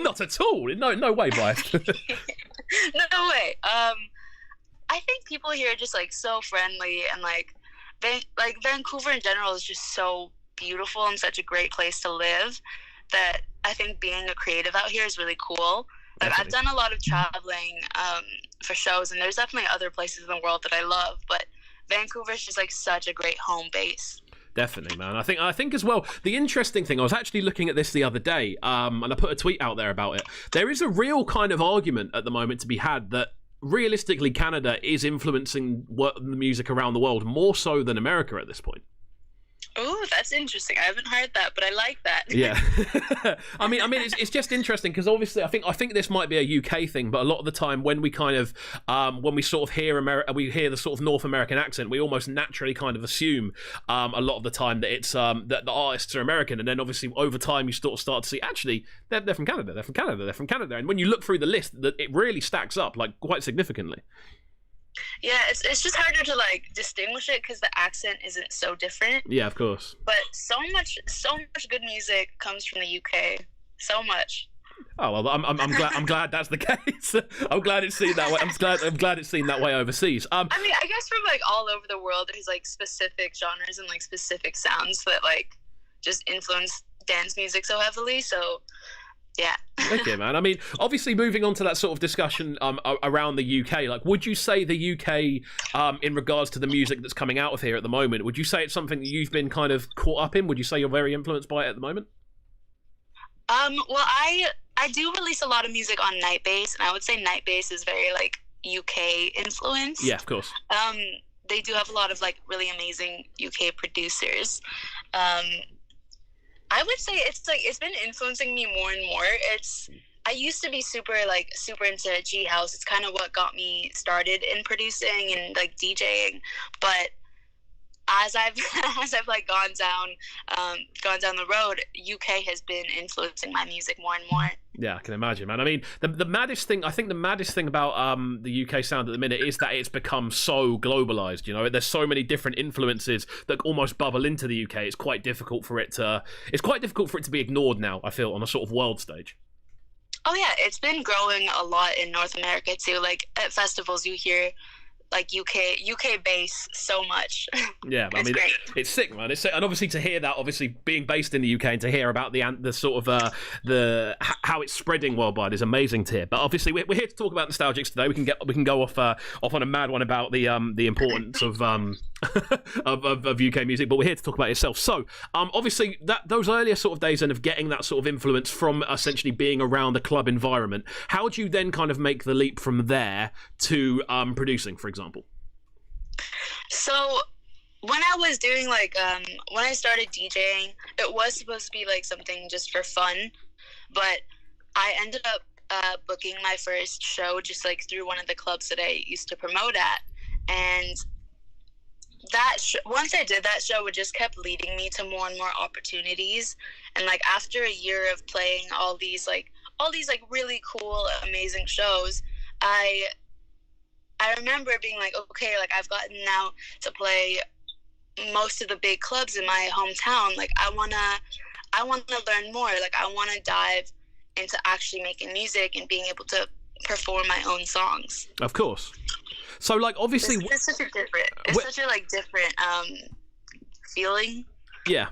not at all. No way biased. No way. I think people here are just so friendly, and Vancouver in general is just so beautiful and such a great place to live that I think being a creative out here is really cool. I've done a lot of traveling for shows, and there's definitely other places in the world that I love, but Vancouver is just such a great home base. Definitely, man. I think as well, the interesting thing, I was actually looking at this the other day, and I put a tweet out there about it. There is a real kind of argument at the moment to be had that realistically Canada is influencing the music around the world more so than America at this point. Oh, that's interesting. I haven't heard that, but I like that. Yeah. I mean, it's just interesting because obviously I think this might be a UK thing, but a lot of the time when we kind of when we sort of hear we hear the sort of North American accent, we almost naturally kind of assume a lot of the time that it's that the artists are American, and then obviously over time you sort of start to see actually they're from Canada, they're from Canada, and when you look through the list, it really stacks up like quite significantly. Yeah, it's just harder to like distinguish it because the accent isn't so different. Yeah, of course. But so much good music comes from the UK. So much. Oh well, I'm glad that's the case. I'm glad it's seen that way. I'm glad it's seen that way overseas. I mean, I guess from like all over the world, there's like specific genres and like specific sounds that like just influence dance music so heavily. So. Yeah. Okay, man. I mean, obviously, moving on to that sort of discussion around the UK, like, would you say the UK, in regards to the music that's coming out of here at the moment, would you say it's something that you've been kind of caught up in? Would you say you're very influenced by it at the moment? Well, I do release a lot of music on Nightbase, and I would say Nightbase is very like UK influenced. Yeah, of course. They do have a lot of like really amazing UK producers. I would say it's been influencing me more and more. I used to be super into G house. It's kind of what got me started in producing and like DJing. But as I've like gone down the road, UK has been influencing my music more and more. Yeah, I can imagine, man. I mean, the maddest thing about the UK sound at the minute is that it's become so globalized. You know, there's so many different influences that almost bubble into the UK. It's quite difficult for it to be ignored now, I feel, on a sort of world stage. Oh yeah, it's been growing a lot in North America too. Like at festivals, you hear like UK bass so much. Yeah, I mean, great. It's sick, man. It's sick. And obviously to hear that, obviously being based in the UK and to hear about the sort of how it's spreading worldwide is amazing to hear. But obviously we're here to talk about Nostalgix today. We can go off on a mad one about the importance of of UK music, but we're here to talk about it itself. So obviously those earlier sort of days and of getting that sort of influence from essentially being around the club environment, how do you then kind of make the leap from there to producing, for example? So when I was doing when I started DJing, it was supposed to be like something just for fun, but I ended up booking my first show just like through one of the clubs that I used to promote at, and once I did that show, it just kept leading me to more and more opportunities. And like after a year of playing all these really cool, amazing shows, I remember being like, okay, like I've gotten now to play most of the big clubs in my hometown. Like I wanna learn more. Like I wanna dive into actually making music and being able to perform my own songs. Of course. So like obviously it's such a different feeling. Yeah.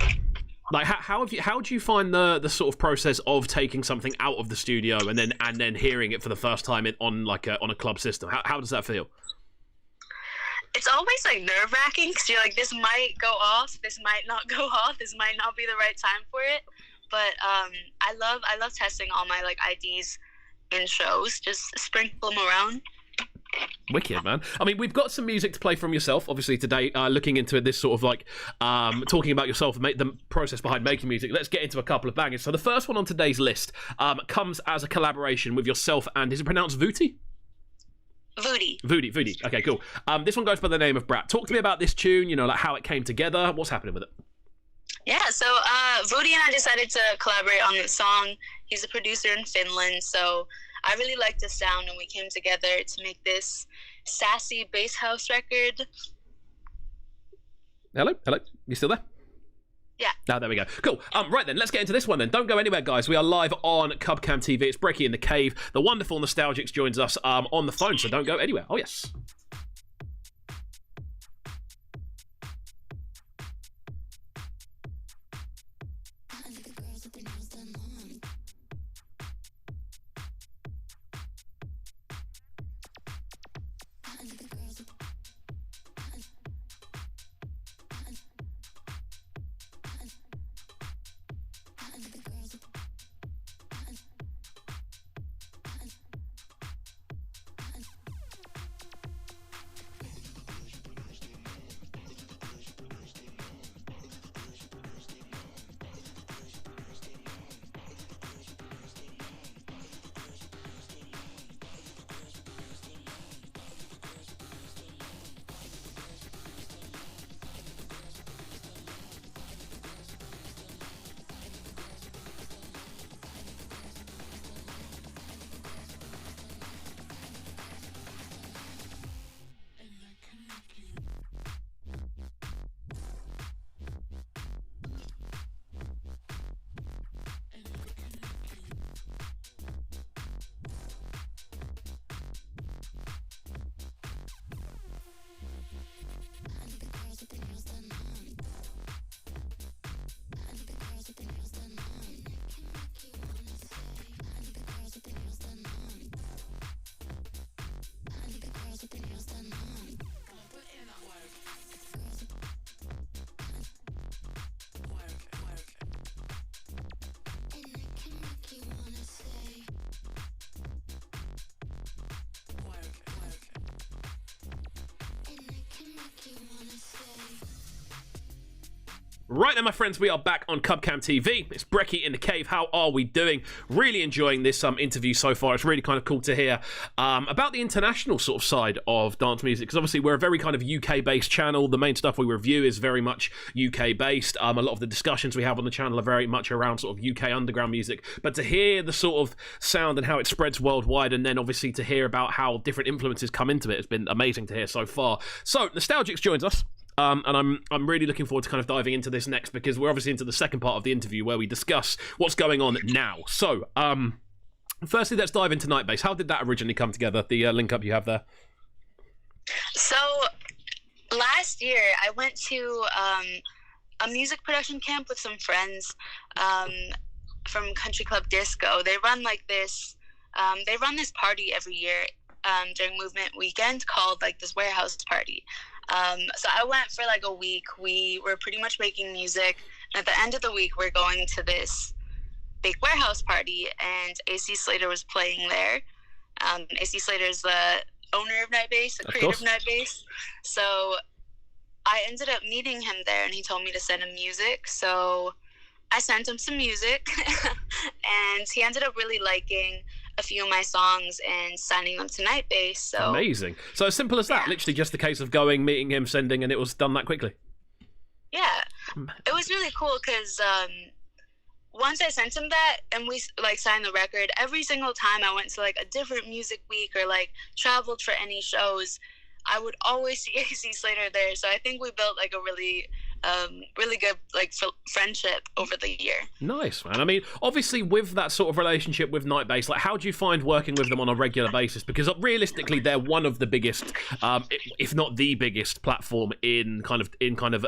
Like how do you find the sort of process of taking something out of the studio and then hearing it for the first time on a club system? How does that feel? It's always like nerve-wracking because you're like, this might go off, this might not go off, this might not be the right time for it. But I love testing all my like IDs in shows, just sprinkle them around. Wicked, man. I mean, we've got some music to play from yourself, obviously, today, looking into this sort of like talking about yourself and the process behind making music. Let's get into a couple of bangers. So the first one on today's list comes as a collaboration with yourself and, is it pronounced Voody? Voody. Okay, cool. This one goes by the name of Brat. Talk to me about this tune, you know, like how it came together. What's happening with it? Yeah, so Voody and I decided to collaborate on this song. He's a producer in Finland, so I really liked the sound, and we came together to make this sassy bass house record. Hello? You still there? Yeah. Oh, there we go. Cool. Right then, let's get into this one then. Don't go anywhere, guys. We are live on Cubcam TV. It's Brekky In The Cave. The wonderful Nostalgix joins us on the phone, so don't go anywhere. Oh, yes. Right then, my friends, we are back on Cubcam TV. It's Brekky in the Cave. How are we doing? Really enjoying this interview so far. It's really kind of cool to hear about the international sort of side of dance music, because obviously we're a very kind of UK-based channel. The main stuff we review is very much UK-based. A lot of the discussions we have on the channel are very much around sort of UK underground music. But to hear the sort of sound and how it spreads worldwide, and then obviously to hear about how different influences come into it, has been amazing to hear so far. So, Nostalgix joins us. And I'm really looking forward to kind of diving into this next, because we're obviously into the second part of the interview where we discuss what's going on now. So, firstly, let's dive into Nightbase. How did that originally come together, the link up you have there? So, last year, I went to a music production camp with some friends from Country Club Disco. They run like this, they run this party every year during Movement Weekend called like this warehouse party. So I went for like a week. We were pretty much making music, and at the end of the week we're going to this big warehouse party, and AC Slater was playing there. AC Slater is the owner of Nightbase, the creator of Nightbase. So I ended up meeting him there, and he told me to send him music. So I sent him some music, and he ended up really liking a few of my songs and signing them to Nightbase. So amazing. So as simple as that, literally just the case of going, meeting him, sending, and it was done that quickly. Yeah, it was really cool because once I sent him that and we like signed the record, every single time I went to like a different music week or like traveled for any shows, I would always see AC Slater there. So I think we built like a really good like friendship over the year. Nice, man. I mean, obviously with that sort of relationship with Nightbase, like how do you find working with them on a regular basis? Because realistically, they're one of the biggest, if not the biggest, platform in kind of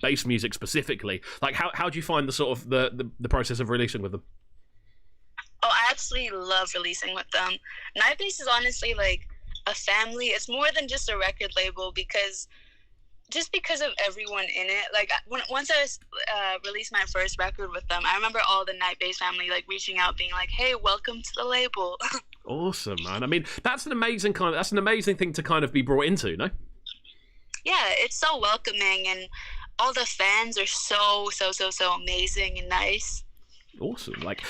bass music specifically. Like how do you find the sort of the process of releasing with them? Oh, I absolutely love releasing with them. Nightbase is honestly like a family. It's more than just a record label because of everyone in it. Like once I released my first record with them, I remember all the Nightbase family like reaching out, being like, "Hey, welcome to the label." Awesome, man. I mean, that's an amazing thing to kind of be brought into, no? Yeah, it's so welcoming, and all the fans are so amazing and nice. Awesome. Like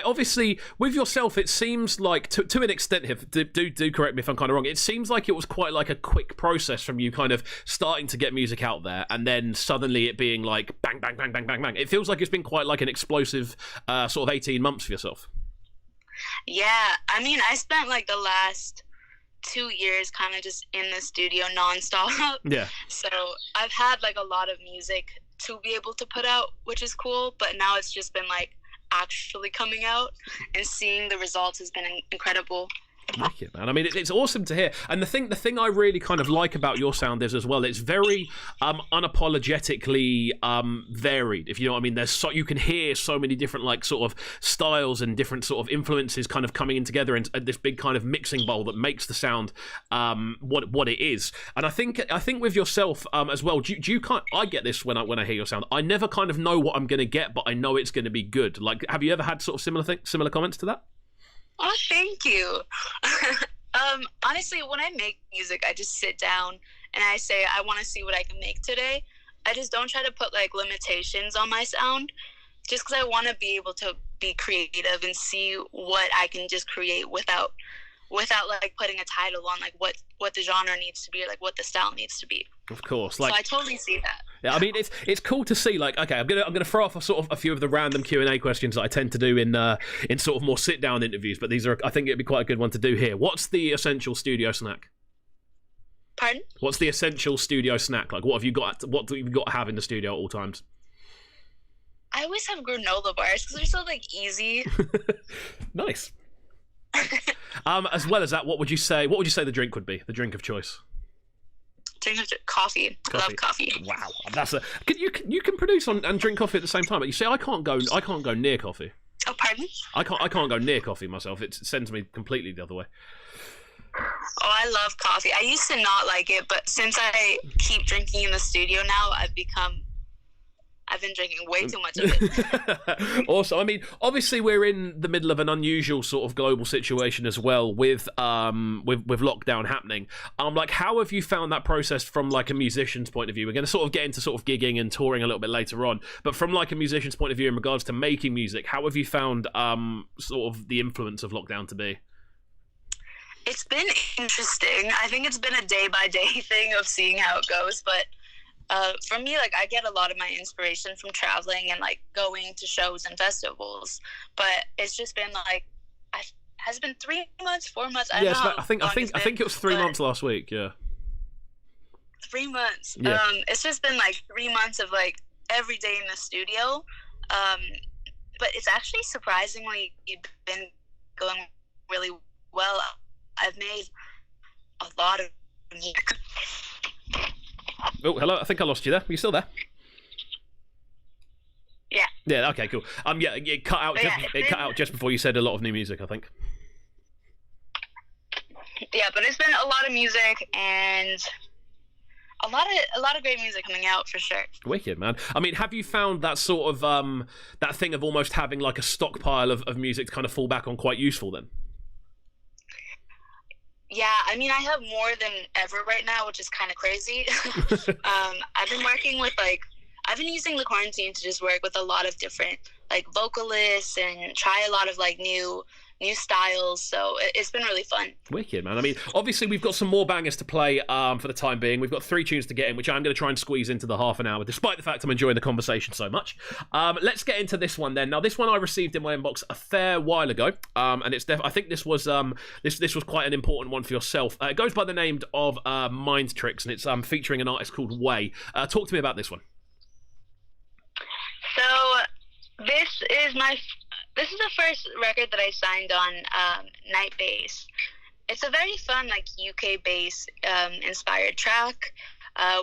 obviously with yourself, it seems like to an extent here, do correct me if I'm kind of wrong, it seems like it was quite like a quick process from you kind of starting to get music out there and then suddenly it being like bang bang bang bang bang bang. It feels like it's been quite like an explosive sort of 18 months for yourself. Yeah, I mean, I spent like the last 2 years kind of just in the studio nonstop. Yeah. So I've had like a lot of music to be able to put out, which is cool, but now it's just been like actually coming out, and seeing the results has been incredible. Wicked, man. I mean, it's awesome to hear. And the thing I really kind of like about your sound is as well, it's very unapologetically varied, if you know what I mean. You can hear so many different like sort of styles and different sort of influences kind of coming in together in this big kind of mixing bowl that makes the sound what it is. And I think with yourself as well, do you I get this when I hear your sound. I never kind of know what I'm going to get, but I know it's going to be good. Like, have you ever had sort of similar comments to that? Oh, thank you. Honestly, when I make music, I just sit down and I say, I want to see what I can make today. I just don't try to put like limitations on my sound, just because I want to be able to be creative and see what I can just create without like putting a title on like what the genre needs to be or like what the style needs to be. Of course, like, so I totally see that. Yeah, I mean it's cool to see. Like, okay, I'm gonna throw off a few of the random Q&A questions that I tend to do in sort of more sit down interviews, but these are, I think it'd be quite a good one to do here. What's the essential studio snack? Pardon? What's the essential studio snack? Like, what have you got? What do you got to have in the studio at all times? I always have granola bars because they're so like easy. Nice. As well as that, what would you say the drink would be? The drink of choice. Coffee. I love coffee. Wow, that's you can produce and drink coffee at the same time. But you say I can't go near coffee. Oh, pardon? I can't go near coffee myself. It sends me completely the other way. Oh, I love coffee. I used to not like it, but since I keep drinking in the studio now, I've become I've been drinking way too much of it. Awesome. I mean, obviously we're in the middle of an unusual sort of global situation as well with lockdown happening. Like, how have you found that process from like a musician's point of view? We're going to sort of get into sort of gigging and touring a little bit later on, but from like a musician's point of view in regards to making music, how have you found sort of the influence of lockdown to be? It's been interesting. I think it's been a day-by-day thing of seeing how it goes, but for me, like, I get a lot of my inspiration from traveling and like going to shows and festivals. But it's just been like, has it been 3 months, 4 months? I don't know. I think it was 3 months last week. Yeah, 3 months. Yeah. It's just been like 3 months of like every day in the studio. But it's actually surprisingly been going really well. I've made a lot of music. Oh, hello. I think I lost you there. Are you still there? Yeah. Yeah. Okay. Cool. Yeah. It cut out. It cut out just before you said a lot of new music, I think. Yeah, but it's been a lot of music and a lot of great music coming out for sure. Wicked, man. I mean, have you found that sort of that thing of almost having like a stockpile of music to kind of fall back on quite useful then? Yeah, I mean, I have more than ever right now, which is kind of crazy. I've been working with I've been using the quarantine to just work with a lot of different like vocalists and try a lot of like new styles, so it's been really fun. Wicked, man. I mean, obviously we've got some more bangers to play for the time being. We've got 3 tunes to get in, which I'm going to try and squeeze into the half an hour, despite the fact I'm enjoying the conversation so much. Let's get into this one then. Now, this one I received in my inbox a fair while ago, and it's I think this was this was quite an important one for yourself. It goes by the name of Mind Tricks, and it's featuring an artist called Way. Talk to me about this one. So this is the first record that I signed on Night Bass. It's a very fun, like, UK bass inspired track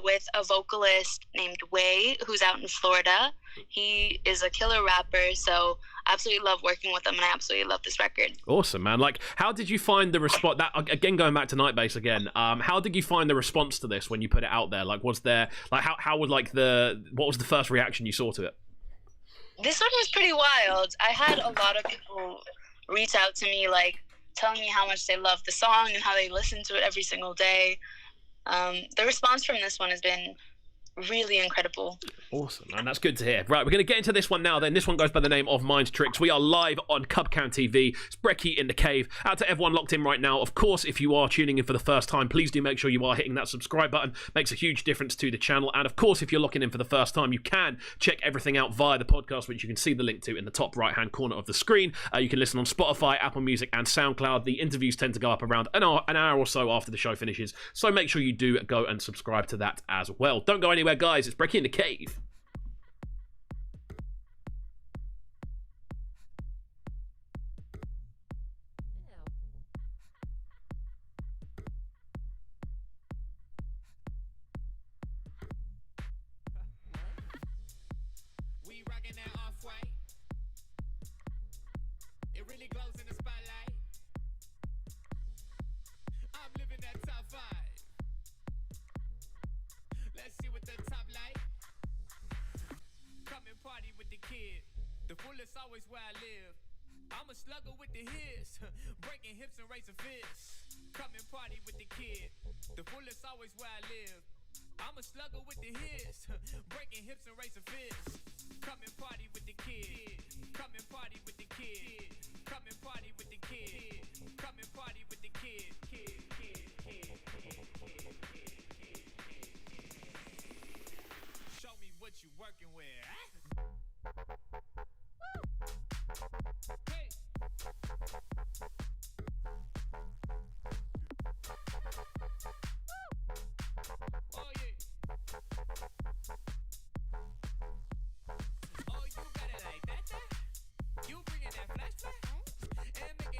with a vocalist named Way, who's out in Florida. He is a killer rapper, so I absolutely love working with him, and I absolutely love this record. Awesome, man. Like, how did you find the response? That again, going back to Night Bass again. How did you find the response to this when you put it out there? Like, was there like how would like what was the first reaction you saw to it? This one was pretty wild. I had a lot of people reach out to me, like, telling me how much they love the song and how they listen to it every single day. The response from this one has been really incredible. Awesome, man. That's good to hear. Right, we're going to get into this one now then. This one goes by the name of Mind Tricks. We are live on Cubcam TV. It's Brekky In The Cave. Out to everyone locked in right now. Of course, if you are tuning in for the first time, please do make sure you are hitting that subscribe button. Makes a huge difference to the channel. And of course, if you're locking in for the first time, you can check everything out via the podcast, which you can see the link to in the top right-hand corner of the screen. You can listen on Spotify, Apple Music, and SoundCloud. The interviews tend to go up around an hour or so after the show finishes. So make sure you do go and subscribe to that as well. Don't go anywhere, guys. It's Brekky In The Cave. We rockin' that off-white. It really glows in the spotlight. I'm living that top 5. Let's see what the top like. Come and party with the kid. The fullest always where I live. I'm a slugger with the hits, breaking hips and raising fists. Come and party with the kid. The fullest always where I live. I'm a slugger with the hits, breaking hips and raising fists. Come and party with the kid. Come and party with the kid. Come and party with the kid. Come and party with the kid. Show me what you working with. Hey. Oh yeah. Oh, you got it like that. You bringing that flashback and making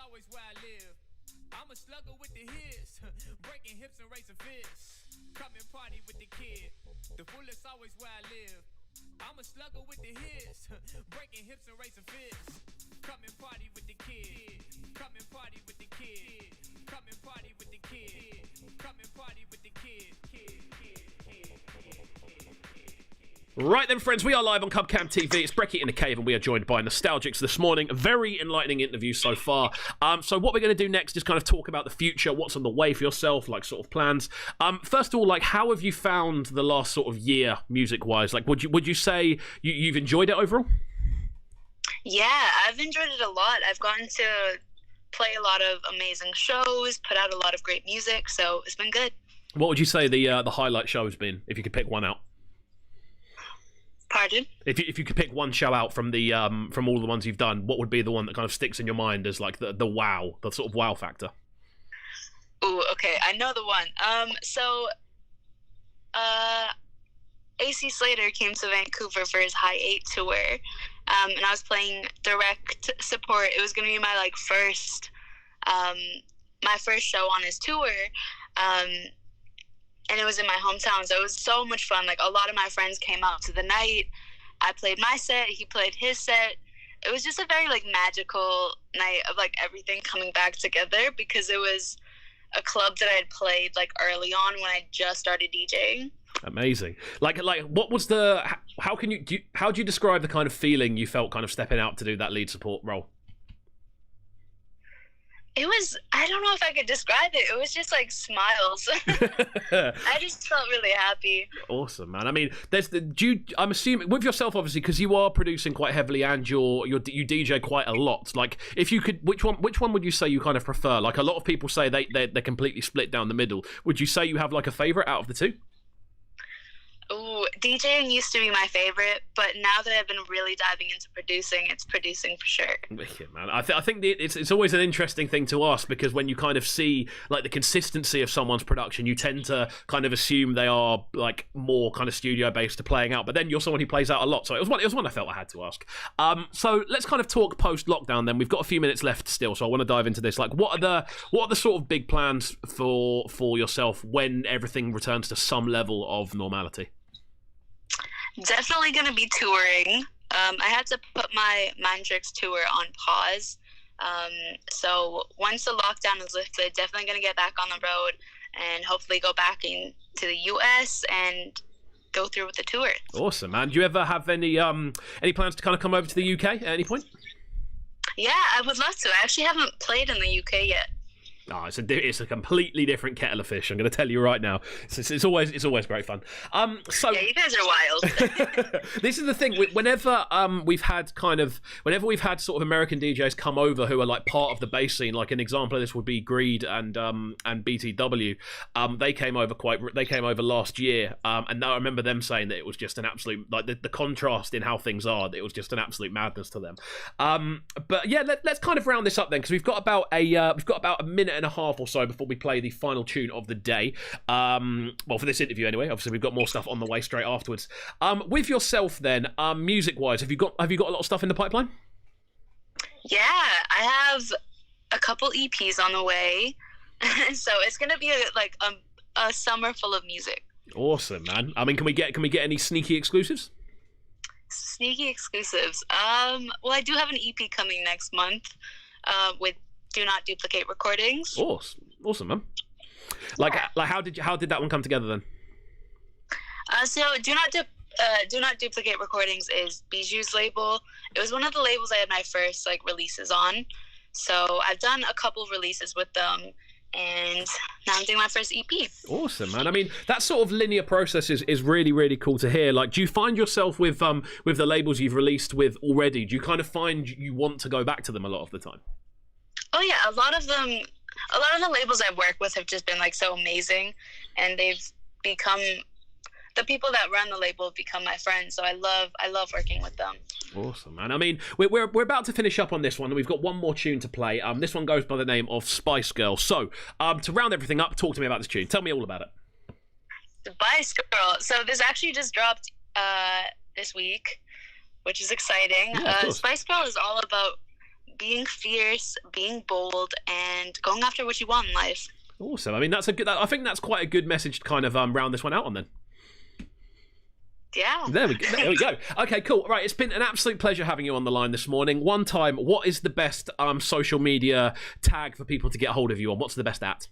always where I live. I'm a slugger with the hits, breaking hips and raising fists. Come and party with the kid. The fullest always where I live. I'm a slugger with the hits, breaking hips and raising fists. Come and party with the kid. Come and party with the kid. Come and party with the kid. Come and party with the kid. Right then, friends, we are live on Cubcam TV. It's Brekky In The Cave, and we are joined by Nostalgix this morning. A very enlightening interview so far. So what we're going to do next is kind of talk about the future, what's on the way for yourself, like sort of plans. First of all, like, how have you found the last sort of year, music-wise? Like, would you say you've enjoyed it overall? Yeah, I've enjoyed it a lot. I've gotten to play a lot of amazing shows, put out a lot of great music, so it's been good. What would you say the highlight show has been, if you could pick one out? Pardon? If you could pick one show out from the from all the ones you've done, what would be the one that kind of sticks in your mind as like the wow, the sort of wow factor? Ooh, okay, I know the one. AC Slater came to Vancouver for his High 8 tour, and I was playing direct support. It was gonna be my first show on his tour. And it was in my hometown, so it was so much fun. Like, a lot of my friends came out to the night. I played my set, he played his set. It was just a very, magical night of, everything coming back together, because it was a club that I had played, early on when I just started DJing. Amazing. What was the... How do you describe the kind of feeling you felt kind of stepping out to do that lead support role? It was, I don't know if I could describe it. It was just smiles. I just felt really happy. Awesome, man. I mean, I'm assuming with yourself, obviously, because you are producing quite heavily and you DJ quite a lot. Like, if you could, which one would you say you kind of prefer? Like, a lot of people say they're completely split down the middle. Would you say you have a favorite out of the two? Ooh, DJing used to be my favorite, but now that I've been really diving into producing, it's producing for sure. Wicked, man. I think it's always an interesting thing to ask, because when you kind of see the consistency of someone's production, you tend to kind of assume they are more kind of studio based to playing out, but then you're someone who plays out a lot, so it was one I felt I had to ask. So let's kind of talk post lockdown then. We've got a few minutes left still, so I want to dive into this. What are the sort of big plans for yourself when everything returns to some level of normality? Definitely going to be touring. I had to put my Mandrix tour on pause. So once the lockdown is lifted, definitely going to get back on the road and hopefully go back into the US and go through with the tour. Awesome, man. Do you ever have any plans to kind of come over to the UK at any point? Yeah, I would love to. I actually haven't played in the UK yet. Oh, it's a completely different kettle of fish. I'm going to tell you right now. It's always great fun. So yeah, you guys are wild. This is the thing. Whenever we've had sort of American DJs come over who are part of the bass scene, like an example of this would be Greed and BTW. They came over last year, and I remember them saying that it was just an absolute the contrast in how things are. It was just an absolute madness to them. But yeah, let's kind of round this up then, because we've got about a minute and a half or so before we play the final tune of the day. Well, for this interview anyway. Obviously, we've got more stuff on the way straight afterwards. With yourself then, music-wise, have you got a lot of stuff in the pipeline? Yeah, I have a couple EPs on the way, so it's gonna be a summer full of music. Awesome, man. I mean, can we get any sneaky exclusives? Sneaky exclusives. Well, I do have an EP coming next month with Do Not Duplicate recordings. Awesome, man. How did that one come together then? So Do Not Duplicate recordings is Bijou's label. It was one of the labels I had my first releases on. So I've done a couple releases with them, and now I'm doing my first EP. Awesome, man. I mean, that sort of linear process is really, really cool to hear. Do you find yourself with the labels you've released with already, do you kind of find you want to go back to them a lot of the time? Oh yeah, a lot of the labels I've worked with have just been so amazing, and they've become the people that run the label have become my friends. So I love working with them. Awesome, man. I mean, we're about to finish up on this one, and we've got one more tune to play. This one goes by the name of Spice Girl. So to round everything up, talk to me about this tune. Tell me all about it. Spice Girl. So this actually just dropped this week, which is exciting. Yeah, Spice Girl is all about being fierce, being bold, and going after what you want in life. Awesome. I mean, I think that's quite a good message to kind of round this one out on then. Yeah. There we go. Okay, cool. Right, it's been an absolute pleasure having you on the line this morning. One time, what is the best social media tag for people to get a hold of you on? What's the best at?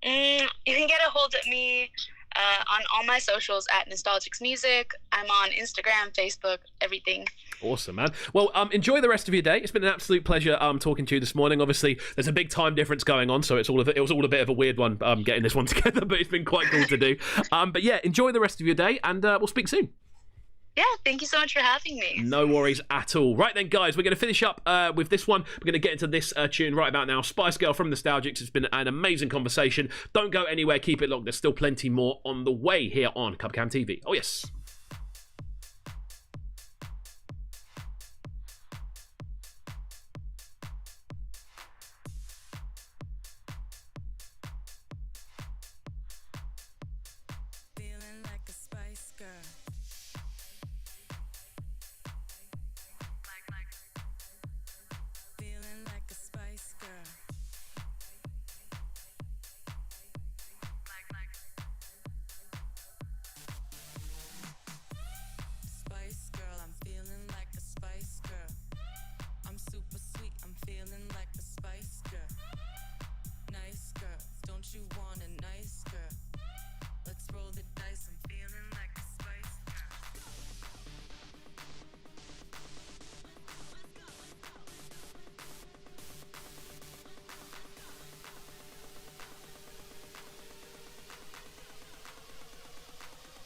You can get a hold of me on all my socials at Nostalgix Music. I'm on Instagram, Facebook, everything. Awesome, man. Well, enjoy the rest of your day. It's been an absolute pleasure talking to you this morning. Obviously, there's a big time difference going on, so it was all a bit of a weird one getting this one together, but it's been quite cool to do. But yeah, enjoy the rest of your day, and we'll speak soon. Yeah, thank you so much for having me. No worries at all. Right then, guys, we're going to finish up with this one. We're going to get into this tune right about now. Spice Girl from Nostalgix. It's been an amazing conversation. Don't go anywhere. Keep it locked. There's still plenty more on the way here on Cubcam TV. Oh, yes. Feeling like a Spice Girl. Feeling like a Spice Girl. Spice Girl, I'm feeling like a Spice Girl. I'm super sweet, I'm feeling like a Spice Girl. Nice girl, don't you want a nice girl? Let's roll the dice, I'm feeling like a Spice Girl.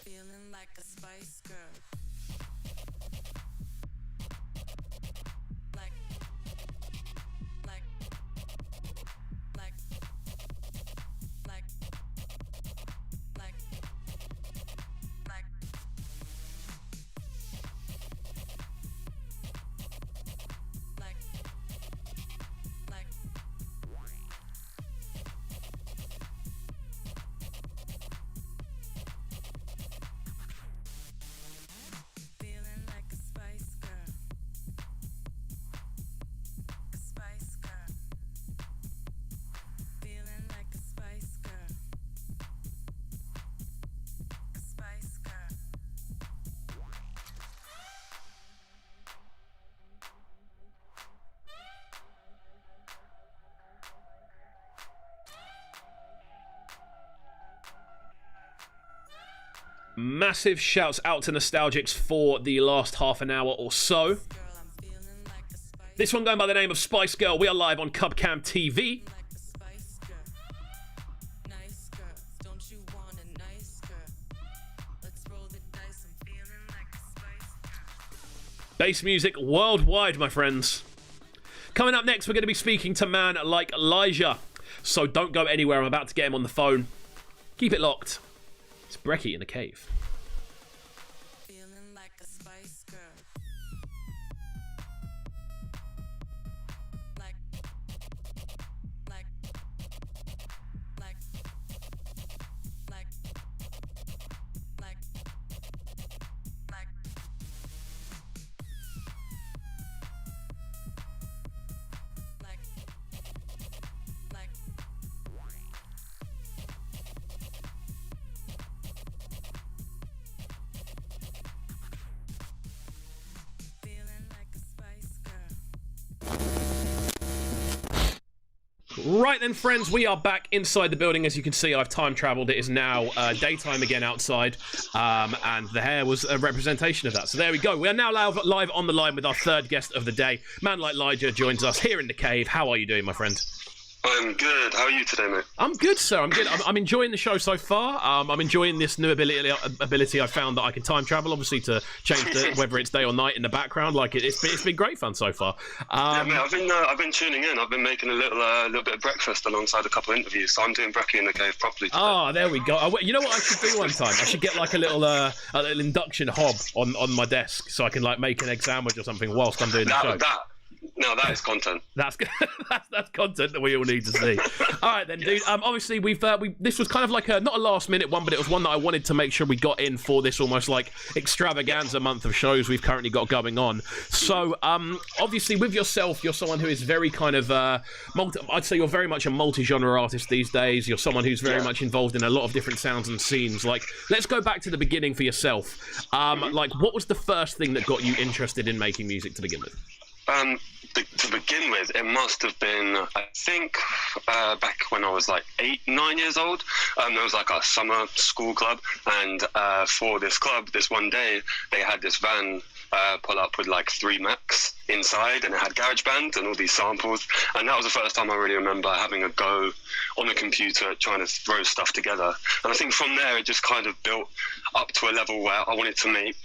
Feeling like a Spice Girl. Like, like, like, like, like, like. Like, like. Feeling like a Spice Girl. A Spice Girl. Feeling like a Spice Girl. A Spice Girl. Massive shouts out to Nostalgix for the last half an hour or so. This one going by the name of Spice Girl. We are live on Cubcam TV. Like a Spice Girl. Nice girl, don't you want a nice girl? Let's roll the dice, I'm feeling like a Spice Girl. Bass music worldwide, my friends. Coming up next, we're going to be speaking to man like Lijah. So don't go anywhere. I'm about to get him on the phone. Keep it locked. It's Brekky In The Cave. Feeling like a Spice Girl. Like, like, like, like, like, like. Like, like. Feeling like a Spice Girl. Right then, friends, we are back inside the building. As you can see, I've time travelled. It is now daytime again outside, and the hair was a representation of that. So there we go. We are now live on the line with our third guest of the day. Man like Lijah joins us here in the cave. How are you doing, my friend? I'm good. How are you today, mate? I'm good, sir. I'm good. I'm enjoying the show so far. I'm enjoying this new ability I found that I can time travel, obviously, to change whether it's day or night in the background. Like it's been great fun so far. Yeah, mate. I've been tuning in. I've been making a little bit of breakfast alongside a couple of interviews. So I'm doing Brekky In The Cave properly today. Oh, there we go. You know what I should do one time? I should get like a little induction hob on my desk so I can like make an egg sandwich or something whilst I'm doing the show. Now that is content. That's content that we all need to see. All right then, dude. Obviously, this was kind of like not a last minute one, but it was one that I wanted to make sure we got in for this almost like extravaganza month of shows we've currently got going on. So, obviously, with yourself, you're someone who is very kind of I'd say you're very much a multi-genre artist these days. You're someone who's very much involved in a lot of different sounds and scenes. Like, let's go back to the beginning for yourself. Like, what was the first thing that got you interested in making music to begin with? To begin with, it must have been, I think, back when I was like 8-9 years old. There was like a summer school club, and for this club, this one day, they had this van pull up with like 3 Macs inside, and it had GarageBand and all these samples, and that was the first time I really remember having a go on a computer trying to throw stuff together. And I think from there, it just kind of built up to a level where I wanted to make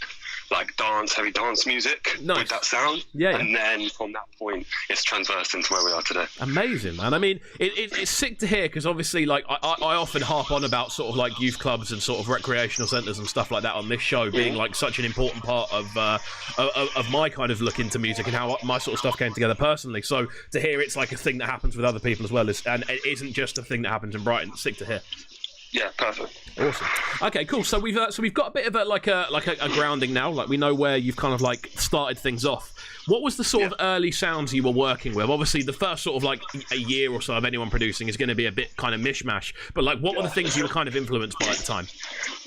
like heavy dance music with that sound. Yeah. And then from that point, it's transversed into where we are today. Amazing, man. I mean, it's sick to hear, because obviously, like, I often harp on about sort of like youth clubs and sort of recreational centres and stuff like that on this show being like such an important part of my kind of look into music and how my sort of stuff came together personally. So to hear it's like a thing that happens with other people as well, and it isn't just a thing that happens in Brighton. It's sick to hear. Yeah, perfect. Awesome. Okay, cool. So we've got a bit of a grounding now. Like, we know where you've kind of like started things off. What was the sort of early sounds you were working with? Obviously, the first sort of like a year or so of anyone producing is going to be a bit kind of mishmash. But like, what were the things you were kind of influenced by at the time?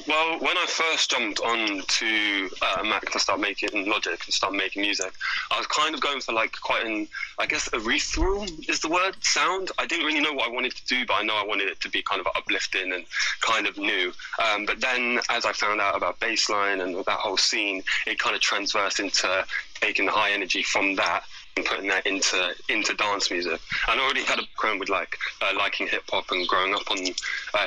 Well, when I first jumped onto Mac to start making Logic and start making music, I was kind of going for like quite I guess ethereal is the word, sound. I didn't really know what I wanted to do, but I know I wanted it to be kind of uplifting and kind of new. But then as I found out about bassline and that whole scene, it kind of transversed into taking the high energy from that and putting that into dance music. And I already had a background with like liking hip hop and growing up on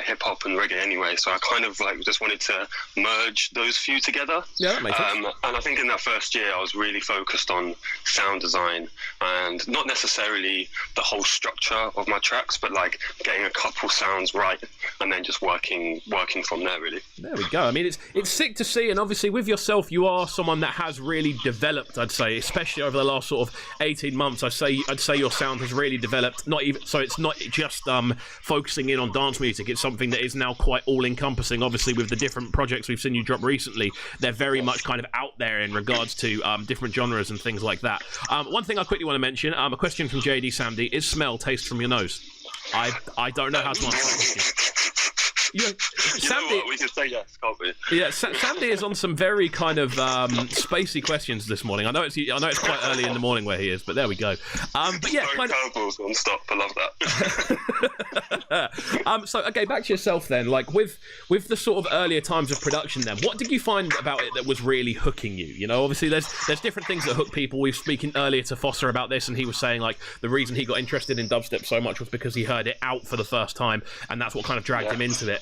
hip hop and reggae anyway, so I kind of like just wanted to merge those few together. Yeah, that makes sense. And I think in that first year I was really focused on sound design and not necessarily the whole structure of my tracks, but like getting a couple sounds right and then just working from there, really. There we go. I mean, it's sick to see, and obviously with yourself, you are someone that has really developed, I'd say, especially over the last sort of 18 months. I'd say your sound has really developed. So it's not just focusing in on dance music. It's something that is now quite all-encompassing. Obviously, with the different projects we've seen you drop recently, they're very much kind of out there in regards to different genres and things like that. One thing I quickly want to mention, a question from JD Samdi: is smell taste from your nose? I don't know how to answer that question. Sandy, we can say yes, can't we? Yeah, Sandy is on some very kind of spacey questions this morning. I know it's quite early in the morning where he is, but there we go. But yeah, kind of curveballs non-stop. I love that. So okay, back to yourself then. Like with the sort of earlier times of production, then what did you find about it that was really hooking you? You know, obviously there's different things that hook people. We were speaking earlier to Phossa about this, and he was saying like the reason he got interested in dubstep so much was because he heard it out for the first time, and that's what kind of dragged him into it.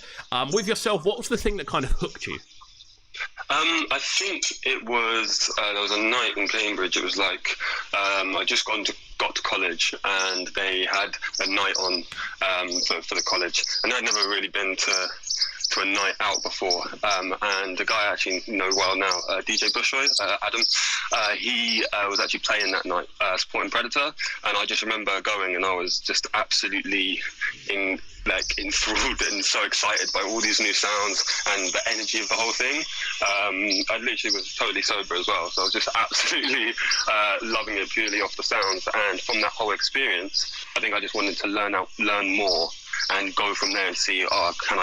With yourself, what was the thing that kind of hooked you? I think it was there was a night in Cambridge. It was like I just got to college, and they had a night on for the college, and I'd never really been to a night out before, and the guy I actually know well now, DJ Bushroy, Adam, he was actually playing that night, supporting Predator, and I just remember going, and I was just absolutely enthralled and so excited by all these new sounds and the energy of the whole thing. I literally was totally sober as well, so I was just absolutely loving it purely off the sounds, and from that whole experience, I think I just wanted to learn more and go from there and see, can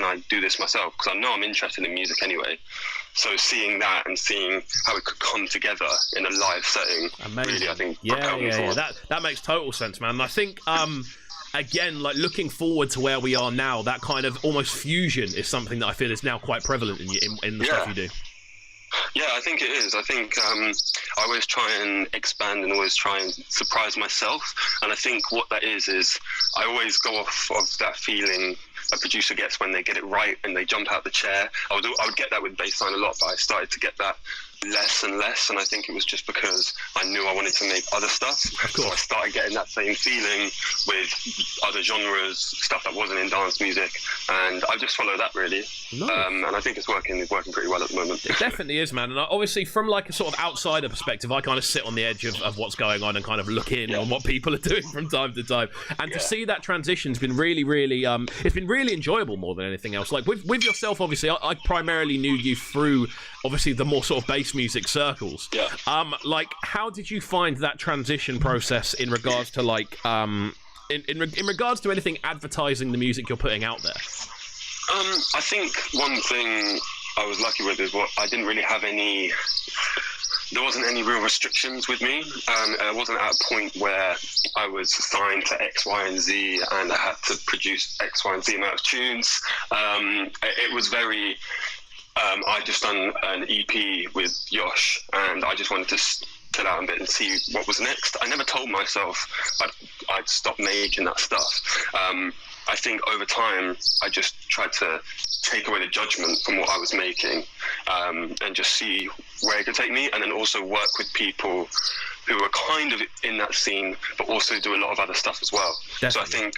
I do this myself? Because I know I'm interested in music anyway. So seeing that and seeing how it could come together in a live setting, amazing. Really, I think, yeah. That makes total sense, man. And I think, again, like looking forward to where we are now, that kind of almost fusion is something that I feel is now quite prevalent in the stuff you do. Yeah, I think it is. I think I always try and expand and always try and surprise myself. And I think what that is I always go off of that feeling a producer gets when they get it right and they jump out the chair. I would get that with bassline a lot, but I started to get that less and less, and I think it was just because I knew I wanted to make other stuff. So I started getting that same feeling with other genres, stuff that wasn't in dance music, and I just followed that really. Nice. And I think it's working pretty well at the moment. It definitely is, man. And obviously, from like a sort of outsider perspective, I kind of sit on the edge of what's going on and kind of look in on what people are doing from time to time. And to see that transition's been really, really, it's been really enjoyable more than anything else. Like with yourself, obviously, I primarily knew you through obviously the more sort of bass music circles. Yeah. Like, how did you find that transition process in regards to like, in regards to anything advertising the music you're putting out there? I think one thing I was lucky with is I didn't really have any. There wasn't any real restrictions with me. I wasn't at a point where I was signed to X, Y, and Z, and I had to produce X, Y, and Z amount of tunes. It was very. I just done an EP with Yosh, and I just wanted to chill out a bit and see what was next. I never told myself I'd stop making that stuff. I think over time, I just tried to take away the judgment from what I was making, and just see where it could take me, and then also work with people who are kind of in that scene, but also do a lot of other stuff as well. Definitely. So I think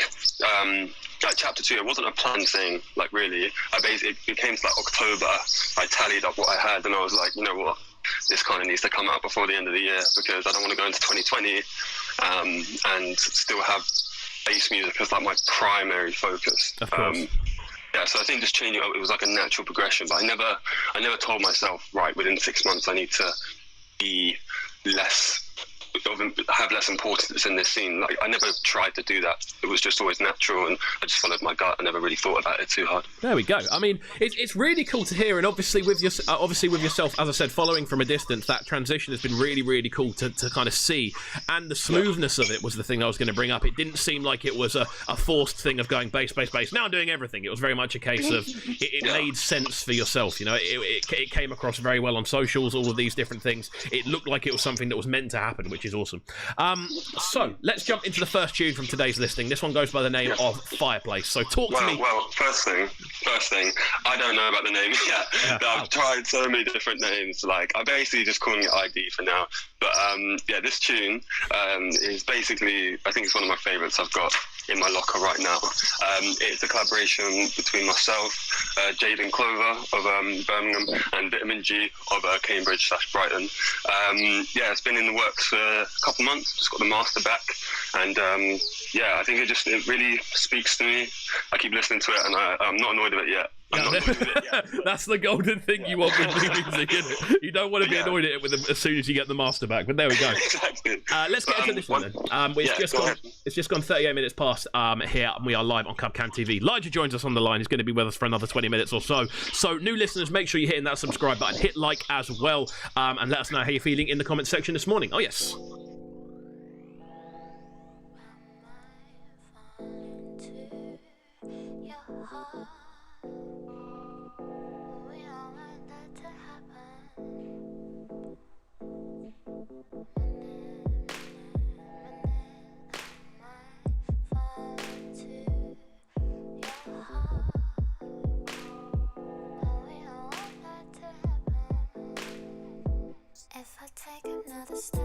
like chapter 2, it wasn't a planned thing, like really. It became to like October, I tallied up what I had, and I was like, you know what, this kind of needs to come out before the end of the year, because I don't want to go into 2020 and still have bass music as like my primary focus. Of course. Yeah, so I think just changing it was like a natural progression, but I never told myself, right, within 6 months I need to be have less importance in this scene. Like, I never tried to do that. It was just always natural, and I just followed my gut. I never really thought about it too hard. There we go. I mean, it's really cool to hear, and obviously with yourself, as I said, following from a distance, that transition has been really, really cool to kind of see, and the smoothness of it was the thing I was going to bring up. It didn't seem like it was a forced thing of going bass, bass, bass. Now I'm doing everything. It was very much a case of it made sense for yourself. You know, it came across very well on socials, all of these different things. It looked like it was something that was meant to happen, which is awesome. So let's jump into the first tune from today's listing. This one goes by the name of Fireplace. So talk to me. Well, first thing, I don't know about the name yet. Yeah. I've tried so many different names. Like, I'm basically just calling it ID for now. But yeah, this tune is basically, I think it's one of my favourites I've got in my locker right now. It's a collaboration between myself, Jaden Clover of Birmingham, and Vitamin G of Cambridge/Brighton. Yeah, it's been in the works for a couple months. Just got the master back, and yeah, I think it really speaks to me. I keep listening to it, and I'm not annoyed with it yet. That's the golden thing you want with new music, isn't it? You don't want to be annoyed at it with them as soon as you get the master back, but there we go. Exactly. Let's get into this one then. It's just gone 38 minutes past here, and we are live on Cubcan TV. Lijah joins us on the line. He's going to be with us for another 20 minutes or so. So, new listeners, make sure you're hitting that subscribe button. Hit like as well, and let us know how you're feeling in the comment section this morning. Oh, yes. If I take another step,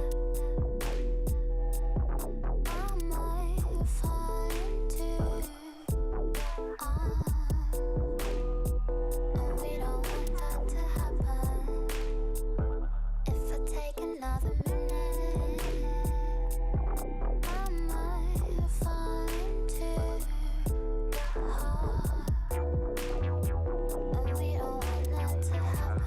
I might fall into and we don't want that to happen. If I take another minute, I might fall into your heart, and we don't want that to happen.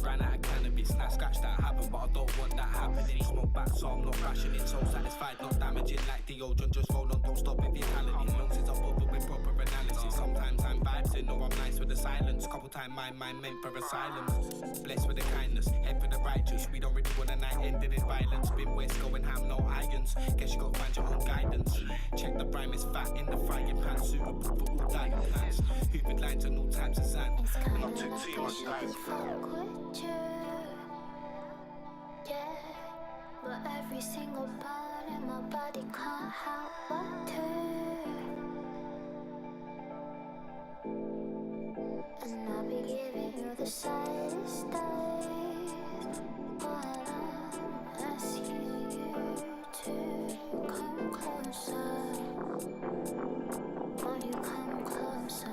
Ran out of cannabis, now scratch that happened, but I don't want that happening. Smoke back, so I'm not rationing. So satisfied, not damaging like deodorant. Just roll on, don't stop in vitality. Long since I'm over with proper analysis. Sometimes I'm vibes, know I'm nice with the silence. Couple times my mind meant for asylum. Blessed with the kindness, head for the righteous. We don't really want a night ended in violence. Been west, going ham, no irons. Guess you gotta find your own guidance. Check the prime is fat in the frying pan, suitable for all diet plans. Hooping lines and all types of sand. And not took too much time. Yeah, but every single bone in my body can't help but to. And I begin saddest days, but I'm asking you to come closer. Won't you come closer?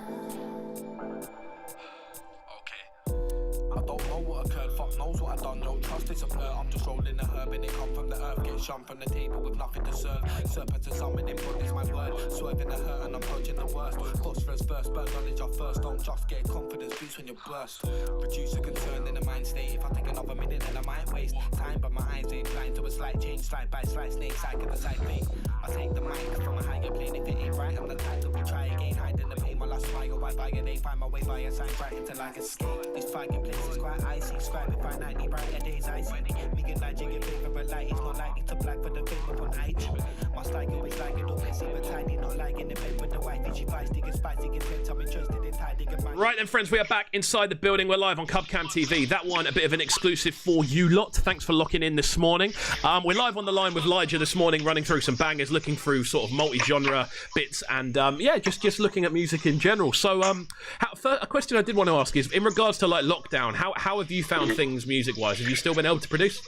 I don't know what occurred, fuck knows what I done, no trust is a blur. I'm just rolling a herb and it come from the earth. Get shunned from the table with nothing to serve. Serpents and summoning bodies, my word. Swerving the hurt and I'm dodging the worst. Phosphorus first, burn knowledge up first. Don't just get confidence boost when you burst. Produce a concern in the mind state. If I take another minute then I might waste time, but my eyes ain't blind to a slight change. Slide by slide, snake side the side thing. I take the mic from a higher plane. If it ain't right, I'm the type that we try again. Hiding the pain while I smile. Why buy it? They find my way by a sign right into like a skate. This fighting place is quite icy. Scribe if I 90 brighter days icy. Me and Lijah get favorite light. It's not likely to black for the fame upon IG. My style always like it, don't messy but tiny. Not like in the bed with the wife. She feisty, get spicy, get tense. I'm interested in tidy. Right then, friends, we are back inside the building. We're live on Cubcam TV. That one, a bit of an exclusive for you lot. Thanks for locking in this morning. We're live on the line with Lijah this morning, running through some bangers, looking through sort of multi-genre bits, and yeah, just looking at music in general. So, a question I did want to ask is, in regards to like lockdown, how have you found things music-wise? Have you still been able to produce?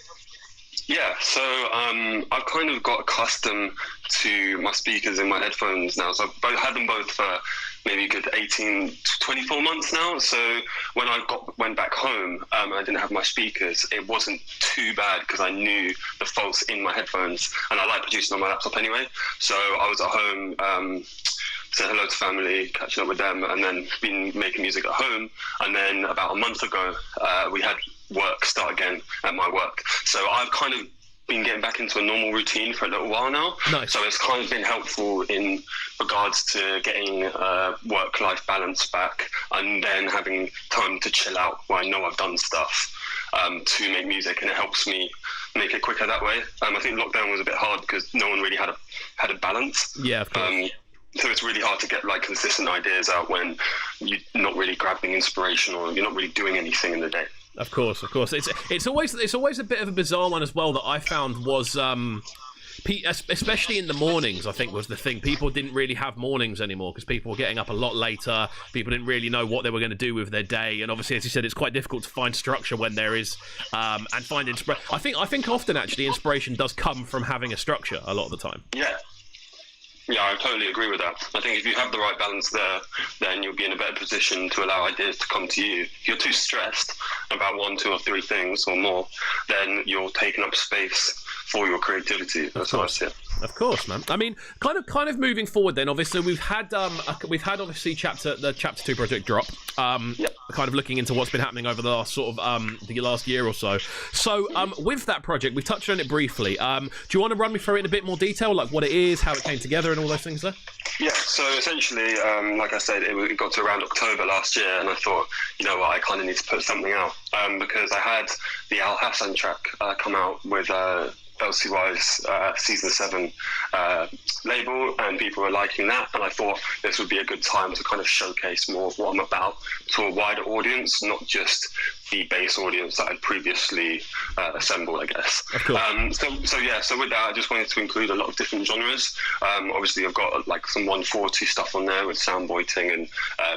Yeah, so I've kind of got accustomed to my speakers in my headphones now. So I've had them both for maybe a good 18 to 24 months now. So when I went back home and I didn't have my speakers, it wasn't too bad because I knew the faults in my headphones, and I like producing on my laptop anyway. So I was at home, said hello to family, catching up with them, and then been making music at home. And then about a month ago, we had work start again at my work. So I've kind of been getting back into a normal routine for a little while now. Nice. So it's kind of been helpful in regards to getting work-life balance back, and then having time to chill out where I know I've done stuff to make music, and it helps me make it quicker that way. I think lockdown was a bit hard because no one really had a balance. Yeah, of course. So it's really hard to get like consistent ideas out when you're not really grabbing inspiration or you're not really doing anything in the day. Of course. It's always a bit of a bizarre one as well that I found was, especially in the mornings, I think was the thing. People didn't really have mornings anymore because people were getting up a lot later. People didn't really know what they were going to do with their day, and obviously, as you said, it's quite difficult to find structure when there is, and find inspiration. I think often actually inspiration does come from having a structure a lot of the time. Yeah, I totally agree with that. I think if you have the right balance there, then you'll be in a better position to allow ideas to come to you. If you're too stressed about 1, 2 or 3 things or more, then you're taking up space for your creativity. That's how I see it. Of course, man. I mean, kind of moving forward. Then, obviously, we've had obviously the chapter 2 project drop. Kind of looking into what's been happening over the last the last year or so. So, with that project, we touched on it briefly. Do you want to run me through it in a bit more detail, like what it is, how it came together, and all those things there? Yeah. So essentially, like I said, it got to around October last year, and I thought, you know what, I kind of need to put something out because I had the Al Hassan track come out with LCY's Season 7 label, and people were liking that, and I thought this would be a good time to kind of showcase more of what I'm about to a wider audience, not just the base audience that I'd previously assembled, I guess. So with that, I just wanted to include a lot of different genres. Obviously, I've got like some 140 stuff on there with Soundboiting and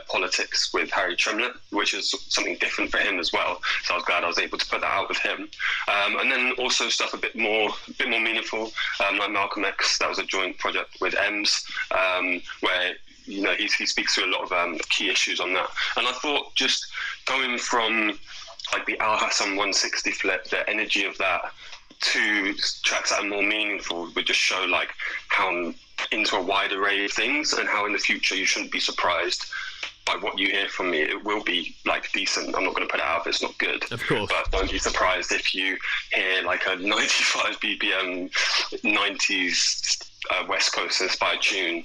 Politics with Harry Tremlett, which is something different for him as well. So I was glad I was able to put that out with him. And then also stuff a bit more meaningful, like Malcolm X. That was a joint project with Ems, where he speaks to a lot of key issues on that. And I thought just going from like the Al Hassan 160 flip, the energy of that, to tracks that are more meaningful would just show like how I'm into a wide array of things, and how in the future you shouldn't be surprised by what you hear from me. It will be like decent. I'm not going to put it out if it's not good. Of course. But don't be surprised if you hear like a 95 BPM 90s West Coast inspired tune,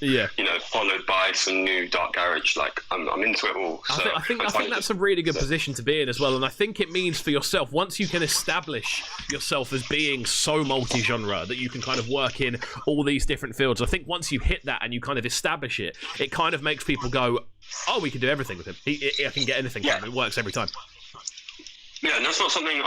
followed by some new dark garage. Like I'm into it all. So I think that's a really good position to be in as well, and I think it means for yourself, once you can establish yourself as being so multi-genre that you can kind of work in all these different fields. I think once you hit that and you kind of establish it, it kind of makes people go, oh, we can do everything with him. I can get anything from him. It works every time. Yeah, and that's not something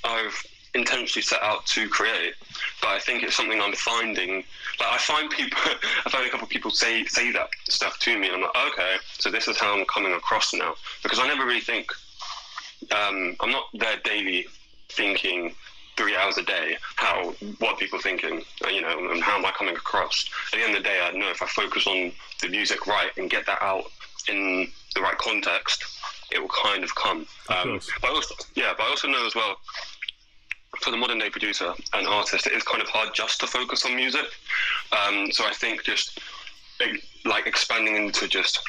I've intentionally set out to create, but I think it's something I'm finding. Like I find a couple of people say that stuff to me, and I'm like, okay, so this is how I'm coming across now, because I never really think I'm not there daily thinking 3 hours a day what people are thinking, and how am I coming across. At the end of the day, I know if I focus on the music right and get that out in the right context, it will kind of come. But I also know as well, for the modern day producer and artist, it is kind of hard just to focus on music. So I think just like expanding into just